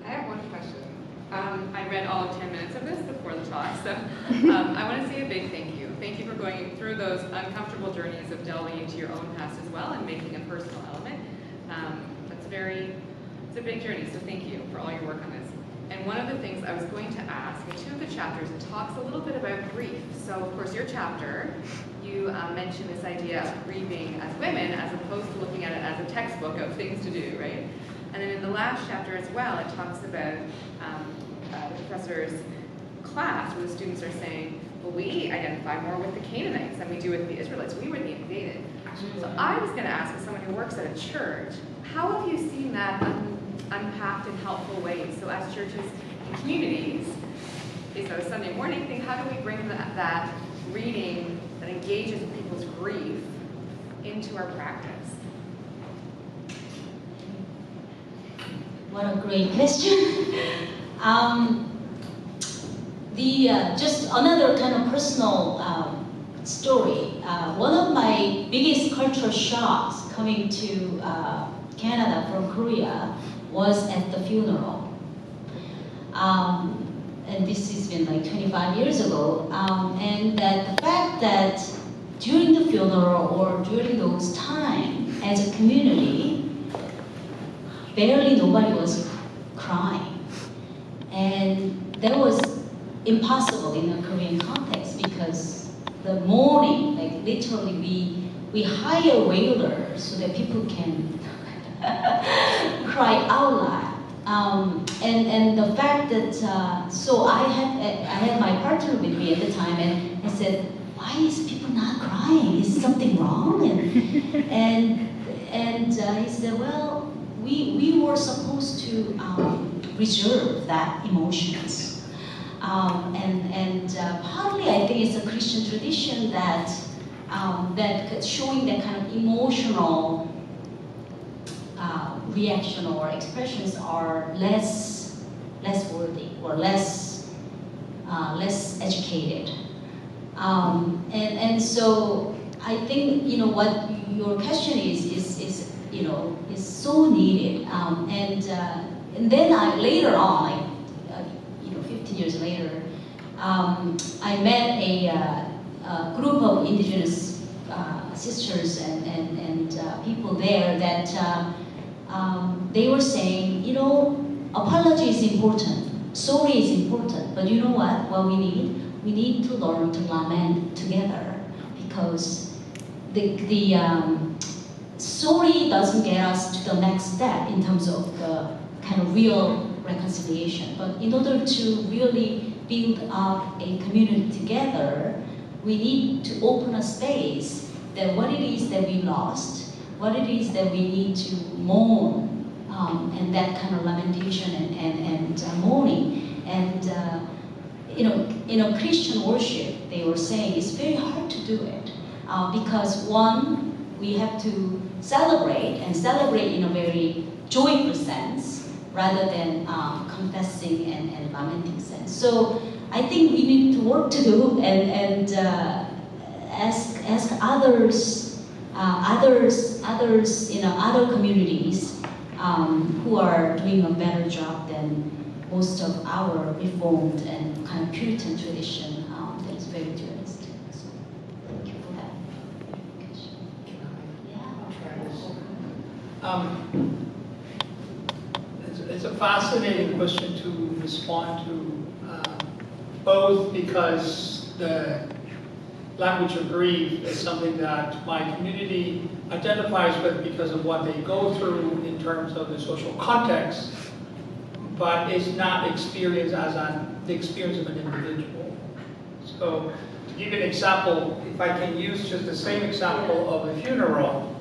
I have one question. I read all 10 minutes of this before the talk, so I want to say a big thank you. Thank you for going through those uncomfortable journeys of delving into your own past as well and making a personal element. It's a big journey, so thank you for all your work on this. And one of the things I was going to ask, in 2 of the chapters, it talks a little bit about grief. So, of course, your chapter, you mentioned this idea of grieving as women as opposed to looking at it as a textbook of things to do, right? And then in the last chapter as well, it talks about the professor's class where the students are saying, well, we identify more with the Canaanites than we do with the Israelites. We were the invaded. So I was going to ask, as someone who works at a church, how have you seen that unpacked in helpful ways? So as churches and communities, is that a Sunday morning thing? How do we bring that reading that engages people's grief into our practice? What a great question. Just another kind of personal story. One of my biggest cultural shocks coming to Canada from Korea was at the funeral. And this has been like 25 years ago. And that the fact that during the funeral or during those times, as a community, barely nobody was crying. And that was impossible in a Korean context because the mourning, like literally we hire wailers so that people can cry out loud. And the fact that, so I had my partner with me at the time, and I said, why is people not crying? Is something wrong? And he said, well, we were supposed to reserve that emotions. Partly I think it's a Christian tradition that showing that kind of emotional reaction or expressions are less worthy or less educated. And so I think what your question is you know, is so needed. And then later on, you know, 15 years later, I met a group of indigenous sisters and people there that they were saying, you know, apology is important, sorry is important, but you know what we need? We need to learn to lament together, because the sorry doesn't get us to the next step in terms of the kind of real reconciliation. But in order to really build up a community together, we need to open a space that what it is that we lost, what it is that we need to mourn, and that kind of lamentation and mourning. And you know, Christian worship, they were saying, it's very hard to do it because one, we have to celebrate in a very joyful sense rather than confessing and lamenting sense. So I think we need to work to do and ask others, you know, other communities who are doing a better job than most of our Reformed and kind of Puritan tradition that is very dualistic. So thank you for that. It's a fascinating question to respond to, both because the language of grief is something that my community identifies with because of what they go through in terms of the social context, but it's not experienced as the experience of an individual. So to give you an example, if I can use just the same example of a funeral,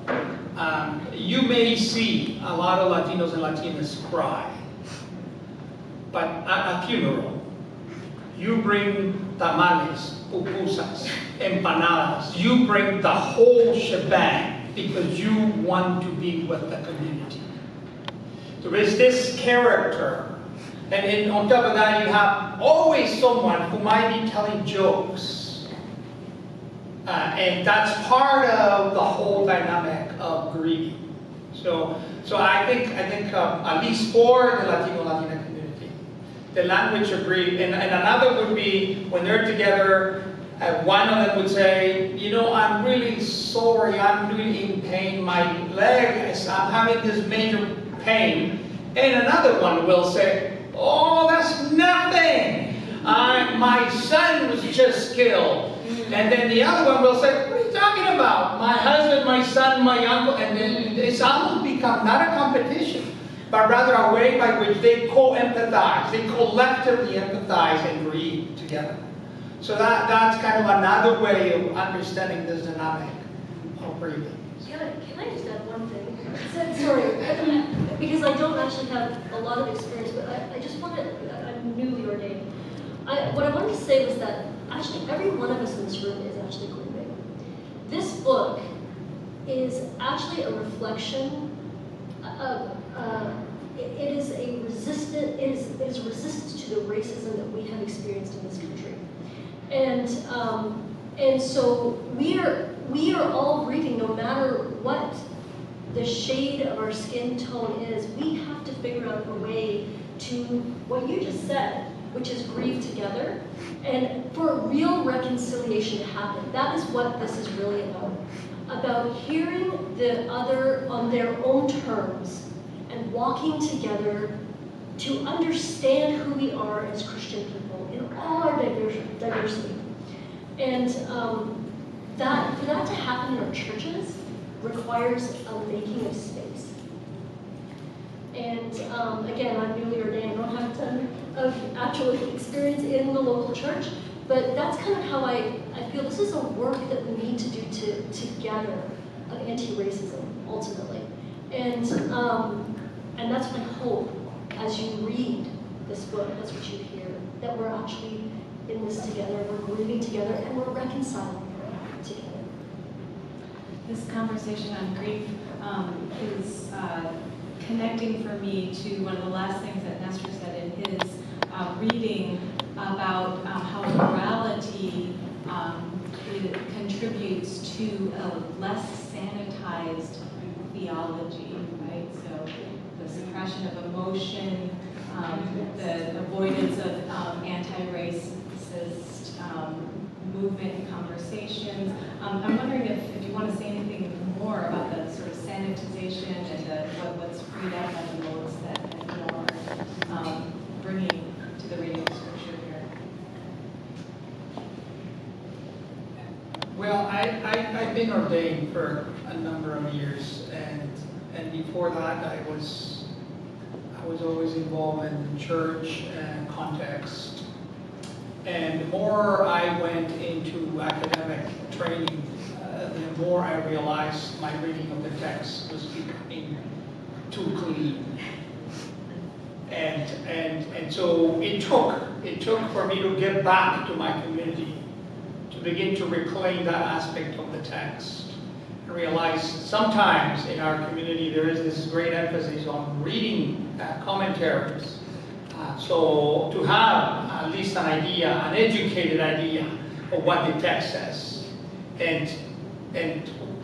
you may see a lot of Latinos and Latinas cry, but at a funeral, you bring tamales, pupusas, empanadas, you bring the whole shebang because you want to be with the community. There is this character, and on top of that, you have always someone who might be telling jokes. And that's part of the whole dynamic of grieving. So I think at least for the Latino-Latina community, the language of grief, and another would be when they're together, one of them would say, you know, I'm really sorry, I'm really in pain, my leg, I'm having this major pain. And another one will say, oh, that's nothing. My son was just killed. And then the other one will say, what are you talking about? My husband, my son, my uncle. And then it's almost become not a competition, but rather a way by which they co-empathize. They collectively empathize and grieve together. So that's kind of another way of understanding this dynamic of grieving. Can I just add one thing? Sorry, because I don't actually have a lot of experience, but I just wanted, I'm newly ordained. What I wanted to say was that actually every one of us in this room is actually grieving. This book is actually a reflection of, it is a resistance to the racism that we have experienced in this country. And so we are all grieving no matter what the shade of our skin tone is. We have to figure out a way to, what you just said, which is grieve together, and for real reconciliation to happen. That is what this is really about hearing the other on their own terms and walking together to understand who we are as Christian people in all our diversity. And for that to happen in our churches requires a making of space. And again, I'm newly ordained. I don't have a ton of actual experience in the local church, but that's kind of how I feel this is a work that we need to do together of anti-racism, ultimately. And that's my hope as you read this book, that's what you hear, that we're actually in this together, we're grieving together, and we're reconciling together. This conversation on grief is connecting for me to one of the last things that Néstor said in his reading about how morality contributes to a less sanitized theology, right? So the suppression of emotion, the avoidance of anti-racist movement and conversations. I'm wondering if you want to say anything more about the sort of sanitization and what's freed up by the modes that you are bringing to the reading of Scripture here. Well, I've been ordained for a number of years, and before that I was always involved in church and context. And the more I went into academic training, the more I realized my reading of the text was becoming too clean. And so it took for me to get back to my community, to begin to reclaim that aspect of the text. I realize sometimes in our community there is this great emphasis on reading commentaries. So to have at least an idea, an educated idea of what the text says. And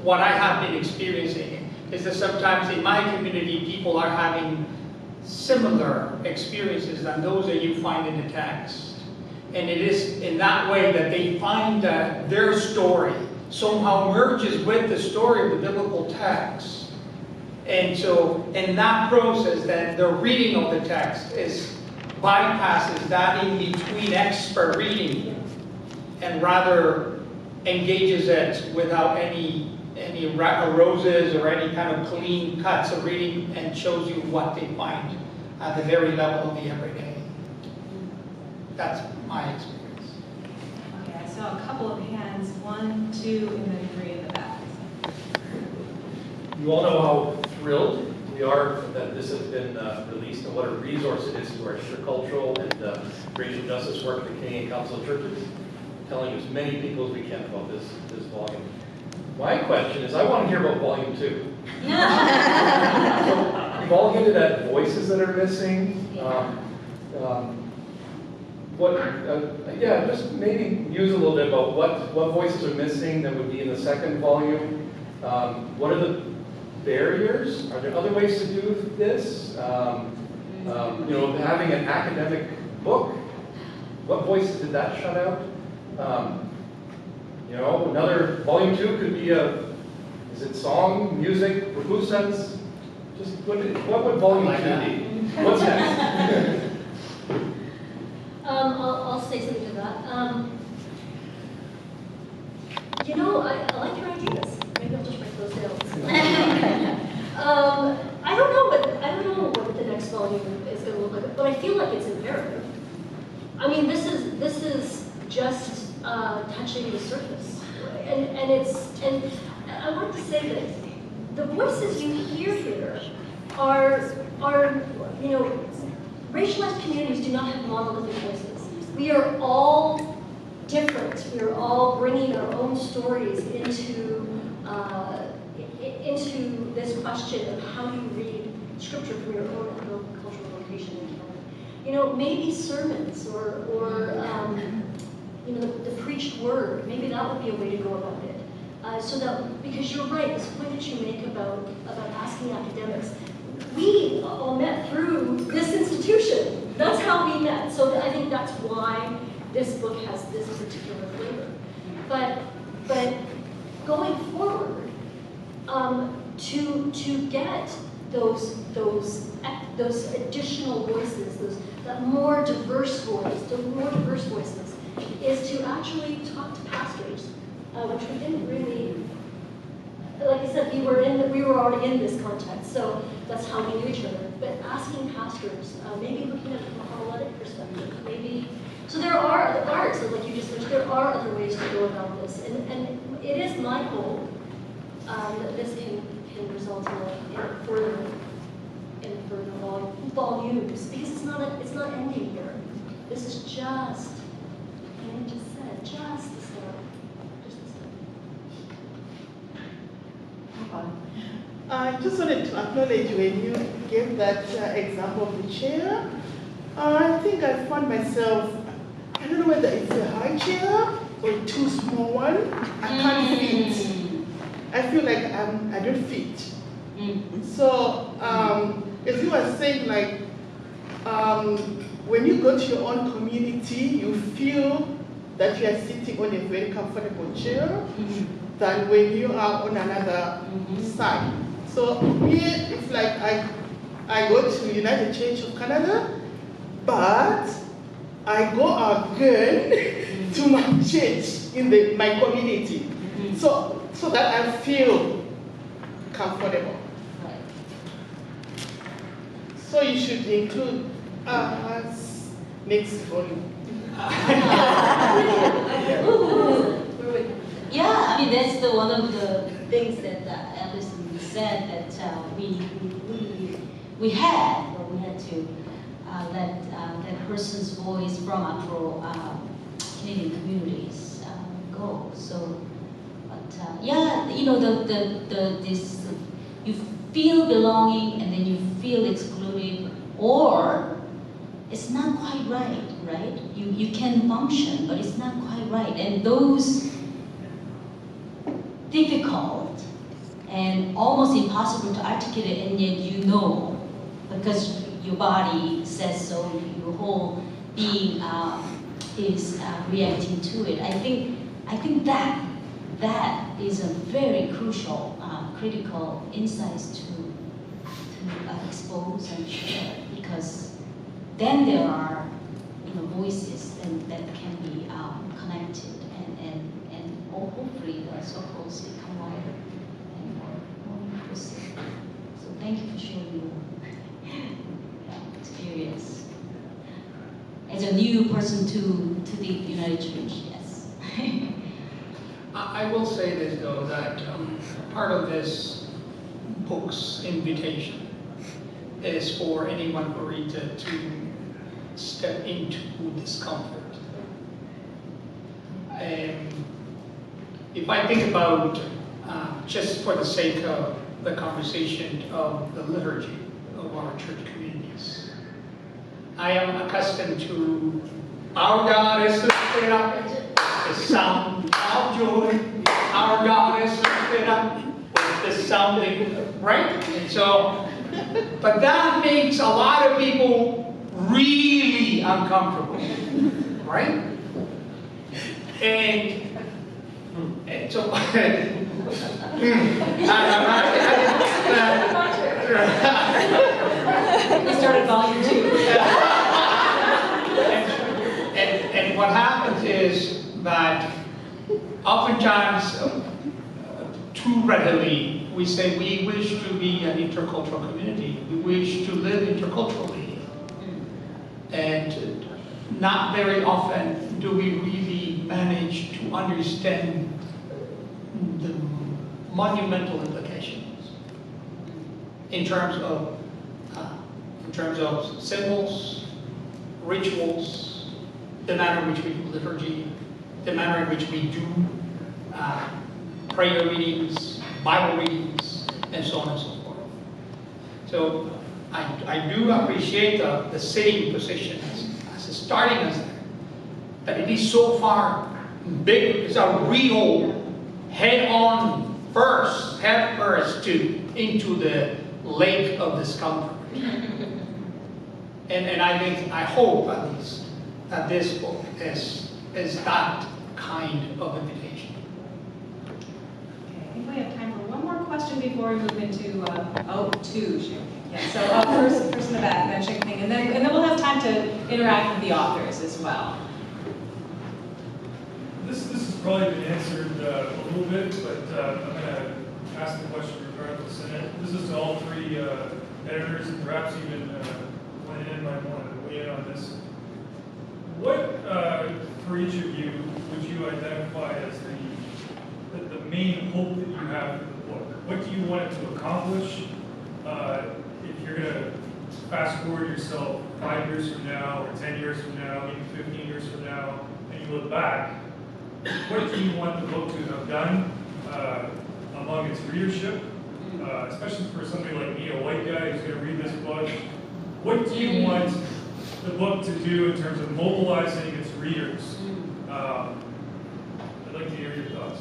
what I have been experiencing is that sometimes in my community people are having similar experiences than those that you find in the text. And it is in that way that they find that their story somehow merges with the story of the biblical text. And so in that process, then the reading of the text bypasses that in between expert reading and rather engages it without any roses or any kind of clean cuts of reading, and shows you what they find at the very level of the everyday. That's my experience. Okay, I saw a couple of hands, 1, 2, and then 3 in the back. You all know how thrilled we are that this has been released and what a resource it is to our intercultural and racial justice work at the Canadian Council of Churches, telling as many people as we can about this volume. My question is, I want to hear about volume 2. So you've all hinted at voices that are missing. Just maybe use a little bit about what voices are missing that would be in the second volume. What are the barriers? Are there other ways to do this? Having an academic book, what voices did that shut out? Another volume 2 could be is it song, music, who sense? Just what would volume 2 be? What's next? I'll say something to that. I like your ideas. Maybe I'll just write those down. I don't know what the next volume is going to look like, but I feel like it's imperative. I mean, this is just touching the surface, and I want to say that the voices you hear here are racialized communities do not have monolithic voices. We are all different. We are all bringing our own stories into this question of how you read Scripture from your own cultural location in Canada. Maybe sermons or the preached word. Maybe that would be a way to go about it. So that, because you're right, this point that you make about asking academics. We all met through this institution. That's how we met. So I think that's why this book has this particular flavor. But going forward, to get those additional voices, that more diverse voices, is to actually talk to pastors, which we didn't really. Like I said, we were already in this context, so that's how we knew each other. But asking pastors, maybe looking at it from a homiletic perspective, maybe. So there are the arts, like you just mentioned, there are other ways to go about this, and it is my hope that this can result in further volumes, because it's not ending here. This is just, and just said, just the start. I just wanted to acknowledge when you gave that example of the chair. I think I found myself, I don't know whether it's a high chair or a too small one. I can't fit. I feel like I don't fit. So as you were saying, like when you go to your own community, you feel that you are sitting on a very comfortable chair than when you are on another side. So here it's like I go to United Church of Canada, but I go again to my church in my community, so that I feel comfortable. So you should include us next volume. Yeah, I mean that's one of the things that Alison said that we had to let that person's voice from Afro Canadian communities go. So, but yeah, you know this you feel belonging and then you feel excluded, or it's not quite right, right? You can function, but it's not quite right. And those difficult and almost impossible to articulate, and yet you know, because your body says so, your whole being is reacting to it. I think that is a very crucial, critical insights to expose and share, because then there are voices that can be connected and hopefully the circles become wider and more inclusive. So thank you for sharing your experience as a new person to the United Church. Yes. I will say this though, that part of this book's invitation is for anyone who reads it to step into discomfort. If I think about, just for the sake of the conversation of the liturgy of our church communities, I am accustomed to our God is lifted up, the sound of joy. Our God is lifted up with the sounding, right? And so, but that makes a lot of people really uncomfortable, right? And so, We started volume 2. And what happens is that oftentimes, too readily, we say we wish to be an intercultural community. We wish to live interculturally. And not very often do we really manage to understand the monumental implications in terms of symbols, rituals, the manner in which we do liturgy, the manner in which we do prayer readings, Bible readings, and so on and so forth. So I do appreciate the sitting position as a starting as that it is so far big. It's a real head first into the lake of discomfort. And I hope at least that this book is that kind of invitation. Okay, I think we have time for one more question before we move into two. Yeah. So first in the back, then Shing Ping, and then we'll have time to interact with the authors as well. This has probably been answered a little bit, but I'm going to ask the question regardless. And this is to all three editors, and perhaps even Lynn might want to weigh in on this. What, for each of you, would you identify as the main hope that you have for the book? What do you want it to accomplish? If you're going to fast forward yourself 5 years from now, or 10 years from now, maybe 15 years from now, and you look back, what do you want the book to have done among its readership, especially for somebody like me, a white guy who's going to read this book? What do you want the book to do in terms of mobilizing its readers? I'd like to hear your thoughts.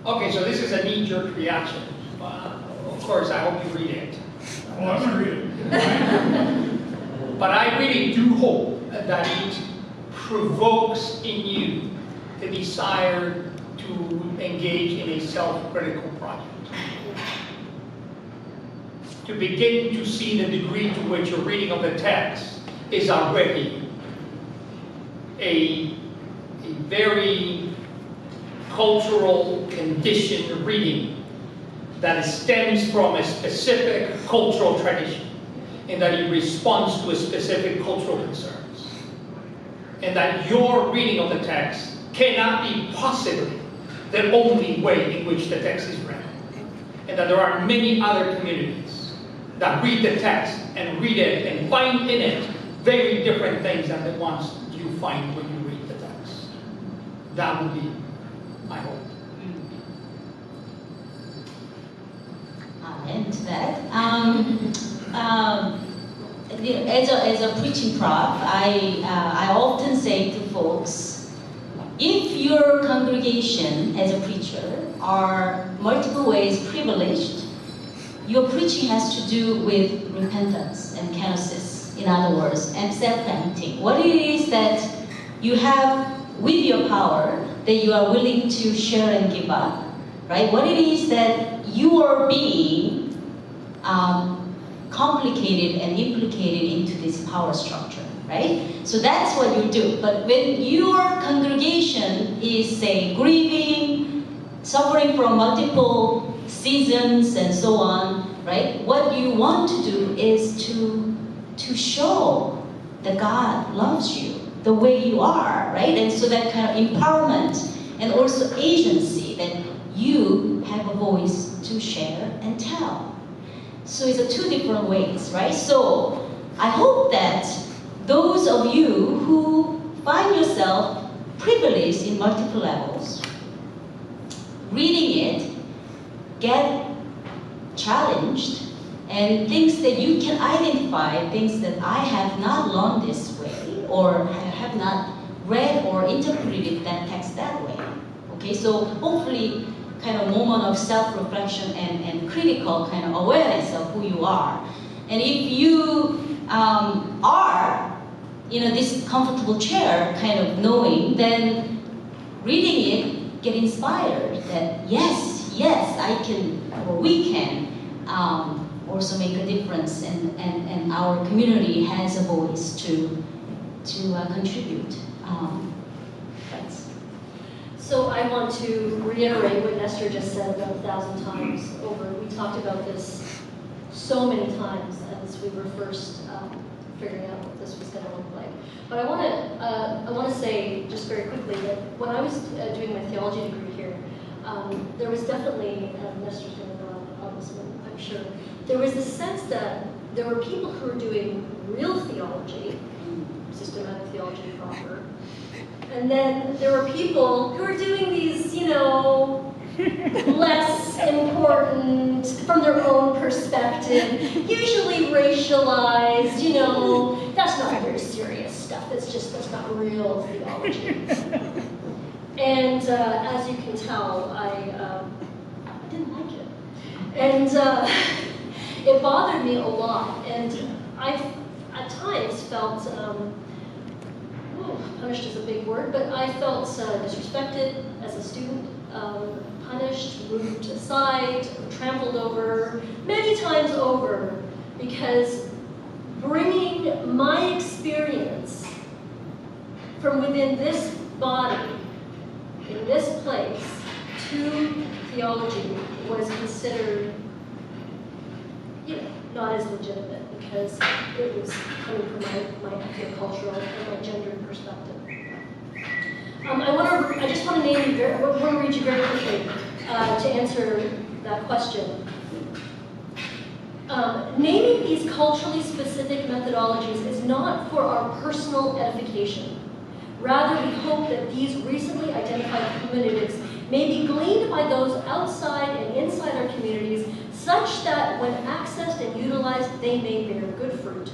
Okay, so this is a knee-jerk reaction. Of course, I hope you read it. Oh, I'm gonna read it. But I really do hope that it provokes in you the desire to engage in a self-critical project. To begin to see the degree to which your reading of the text is already a very cultural conditioned reading that stems from a specific cultural tradition, and that it responds to a specific cultural concerns, and that your reading of the text cannot be possibly the only way in which the text is read, and that there are many other communities that read the text and read it and find in it very different things than the ones you find when you read the text. That would be my hope. Amen to that. As a preaching prof, I often say to folks, if your congregation as a preacher are multiple ways privileged, your preaching has to do with repentance and kenosis, in other words, and self-emptying. What it is that you have with your power that you are willing to share and give up, right? What it is that you are being complicated and implicated into this power structure, right? So that's what you do. But when your congregation is, say, grieving, suffering from multiple seasons and so on, right? What you want to do is to show that God loves you the way you are, right? And so that kind of empowerment and also agency that you have a voice to share and tell. So it's a two different ways, right? So I hope that those of you who find yourself privileged in multiple levels, reading it, get challenged, and things that you can identify, things that I have not learned this way, or I have not read or interpreted that text that way. Okay, so hopefully kind of moment of self-reflection and critical kind of awareness of who you are. And if you are in this comfortable chair kind of knowing, then reading it, get inspired that yes, I can, or we can also make a difference, and our community has a voice to contribute. So I want to reiterate what Néstor just said about 1,000 times over. We talked about this so many times as we were first figuring out what this was going to look like. But I want to say just very quickly that when I was doing my theology degree here, there was definitely, Néstor's going to know on this one, I'm sure, there was this sense that there were people who were doing real theology, systematic theology proper, and then there were people who were doing these, less important, from their own perspective, usually racialized, that's not very serious stuff. That's not real theology. And as you can tell, I didn't like it. And it bothered me a lot. And I, at times, felt, punished is a big word, but I felt disrespected as a student, punished, moved aside, trampled over, many times over, because bringing my experience from within this body, in this place, to theology was considered, not as legitimate, because it was coming from my ethnocultural and my gendered perspective. I just want to read you very quickly to answer that question. Naming these culturally specific methodologies is not for our personal edification. Rather, we hope that these recently identified hermeneutics may be gleaned by those outside and inside our communities, such that when accessed and utilized, they may bear good fruit,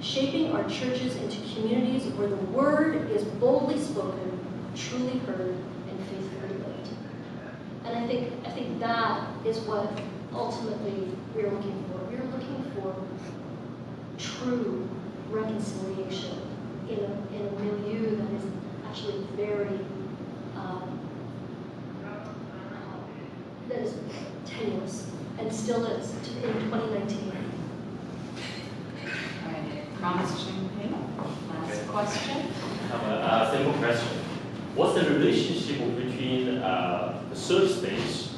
shaping our churches into communities where the word is boldly spoken, truly heard, and faithfully lived. And I think that is what ultimately we're looking for. We're looking for true reconciliation in a milieu that is actually very that is tenuous and still is in 2019. Promise champagne. Last question. I have a simple question. What's the relationship between the third space?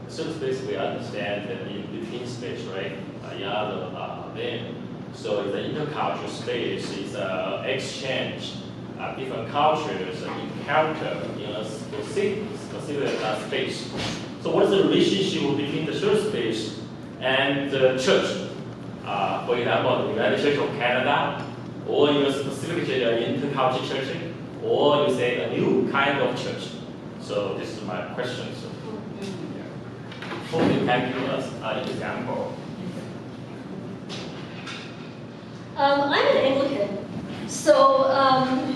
The third space, we understand that in between space, right? Then. So the intercultural space is exchange. Different cultures encounter in a specific space. So what is the relationship between the church space and the church? For example, the United Church of Canada, or in a specific intercultural church, or you say a new kind of church. So this is my question. So, hope you can give us an example. I'm an Anglican, so I'm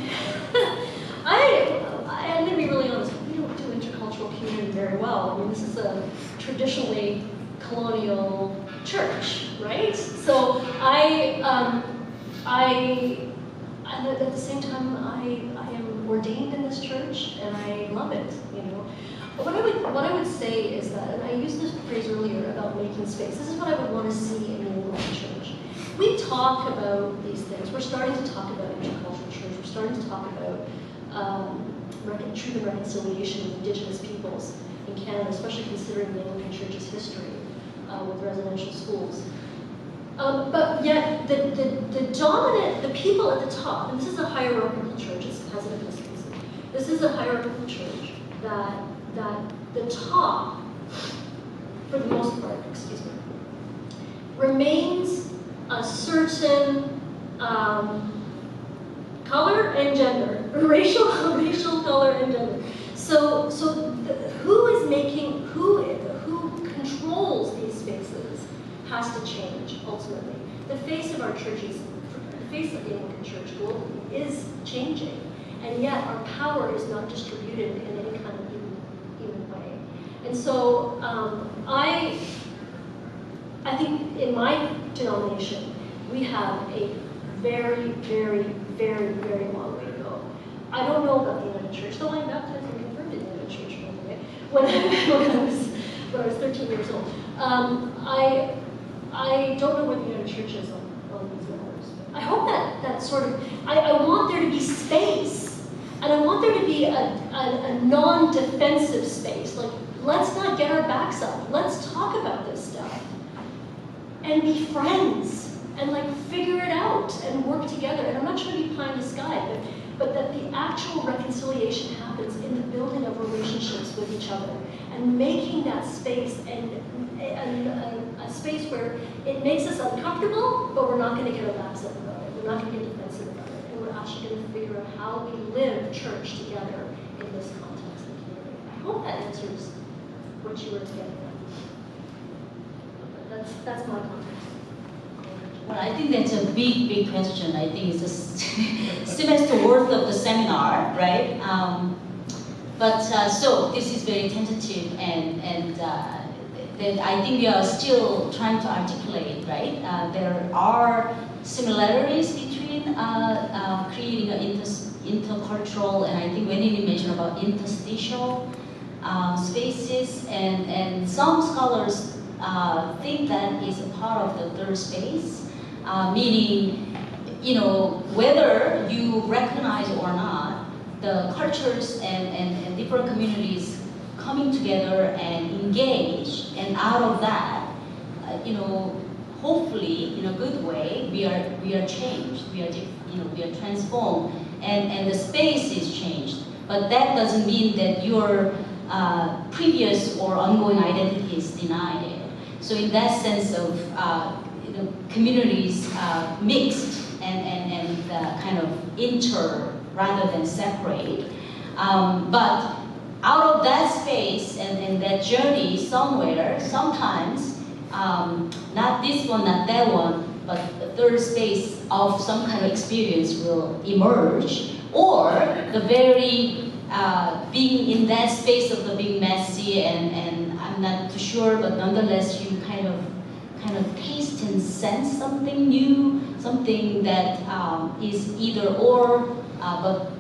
going to be really honest. We don't do intercultural community very well. I mean, this is a traditionally colonial church, right? So at the same time, I am ordained in this church, and I love it. You know, but what I would say is that, and I used this phrase earlier about making space. This is what I would want to see in the Anglican church. We talk about these things. We're starting to talk about intercultural church. We're starting to talk about truth and reconciliation of Indigenous peoples in Canada, especially considering the Anglican Church's history with residential schools. But yet, the people at the top, and this is a hierarchical church, it has an episcopacy. This is a hierarchical church that the top, for the most part, remains a certain color and gender, racial color and gender. So who controls these spaces has to change ultimately. The face of our churches, the face of the Anglican Church globally is changing, and yet our power is not distributed in any kind of even way. And so I think in my denomination, we have a very, very, very, very long way to go. I don't know about the United Church, though I'm baptized and confirmed in the United Church, by the way, when I was 13 years old. I don't know where the United Church is on these matters. I hope that sort of, I want there to be space, and I want there to be a non-defensive space. Like, let's not get our backs up. Let's talk about this stuff. And be friends, and like figure it out, and work together. And I'm not trying to be pie in the sky, but that the actual reconciliation happens in the building of relationships with each other, and making that space and a space where it makes us uncomfortable, but we're not going to get our backs up about it. We're not going to get defensive about it, and we're actually going to figure out how we live church together in this context and community. I hope that answers what you were getting at. That's my context. Well, I think that's a big question. I think it's a semester worth of the seminar, right? So this is very tentative, and that I think we are still trying to articulate, right? There are similarities between creating an intercultural, and I think when you mentioned about interstitial spaces, and some scholars think that is a part of the third space, meaning, you know, whether you recognize or not, the cultures and different communities coming together and engage, and out of that, you know, hopefully in a good way, we are changed, we are transformed, and the space is changed. But that doesn't mean that your previous or ongoing identity is denied. So in that sense of communities mixed and kind of inter rather than separate, but out of that space and that journey somewhere, sometimes, not this one, not that one, but the third space of some kind of experience will emerge, or the very being in that space of the being messy and I'm not too sure, but nonetheless you kind of taste and sense something new, something that is either or, but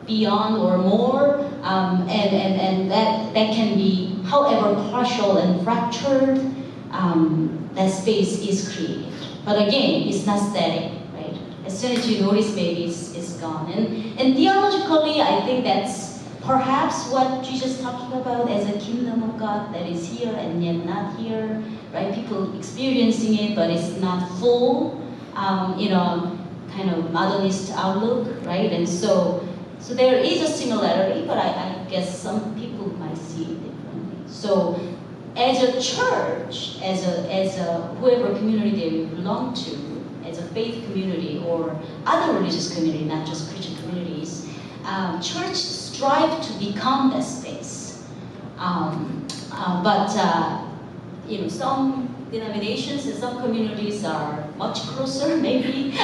beyond or more, and that can be, however partial and fractured, that space is created. But again, it's not static, right? As soon as you notice, maybe it's gone. And theologically, I think that's perhaps what Jesus is talking about as a kingdom of God that is here and yet not here, right? People experiencing it, but it's not full, kind of modernist outlook, right? And so there is a similarity, but I guess some people might see it differently. So as a church, as a whoever community they belong to, as a faith community or other religious community, not just Christian communities, church strive to become that space. But some denominations and some communities are much closer, maybe,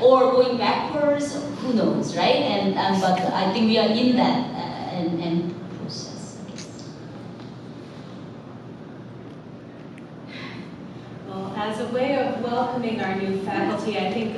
or going backwards. Who knows, right? But I think we are in that and process. I guess. Well, as a way of welcoming our new faculty, I think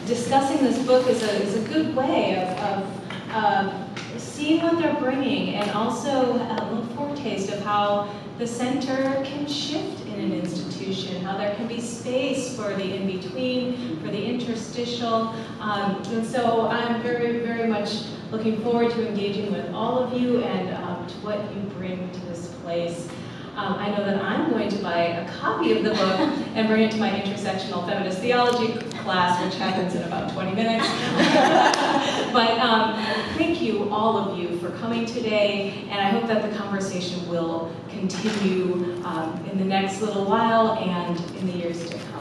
discussing this book is a good way of seeing what they're bringing and also a little foretaste of how the center can shift in an institution, how there can be space for the in-between, for the interstitial. And so I'm very, very much looking forward to engaging with all of you and to what you bring to this place. I know that I'm going to buy a copy of the book and bring it to my intersectional feminist theology class, which happens in about 20 minutes. But thank you, all of you, for coming today, and I hope that the conversation will continue in the next little while and in the years to come.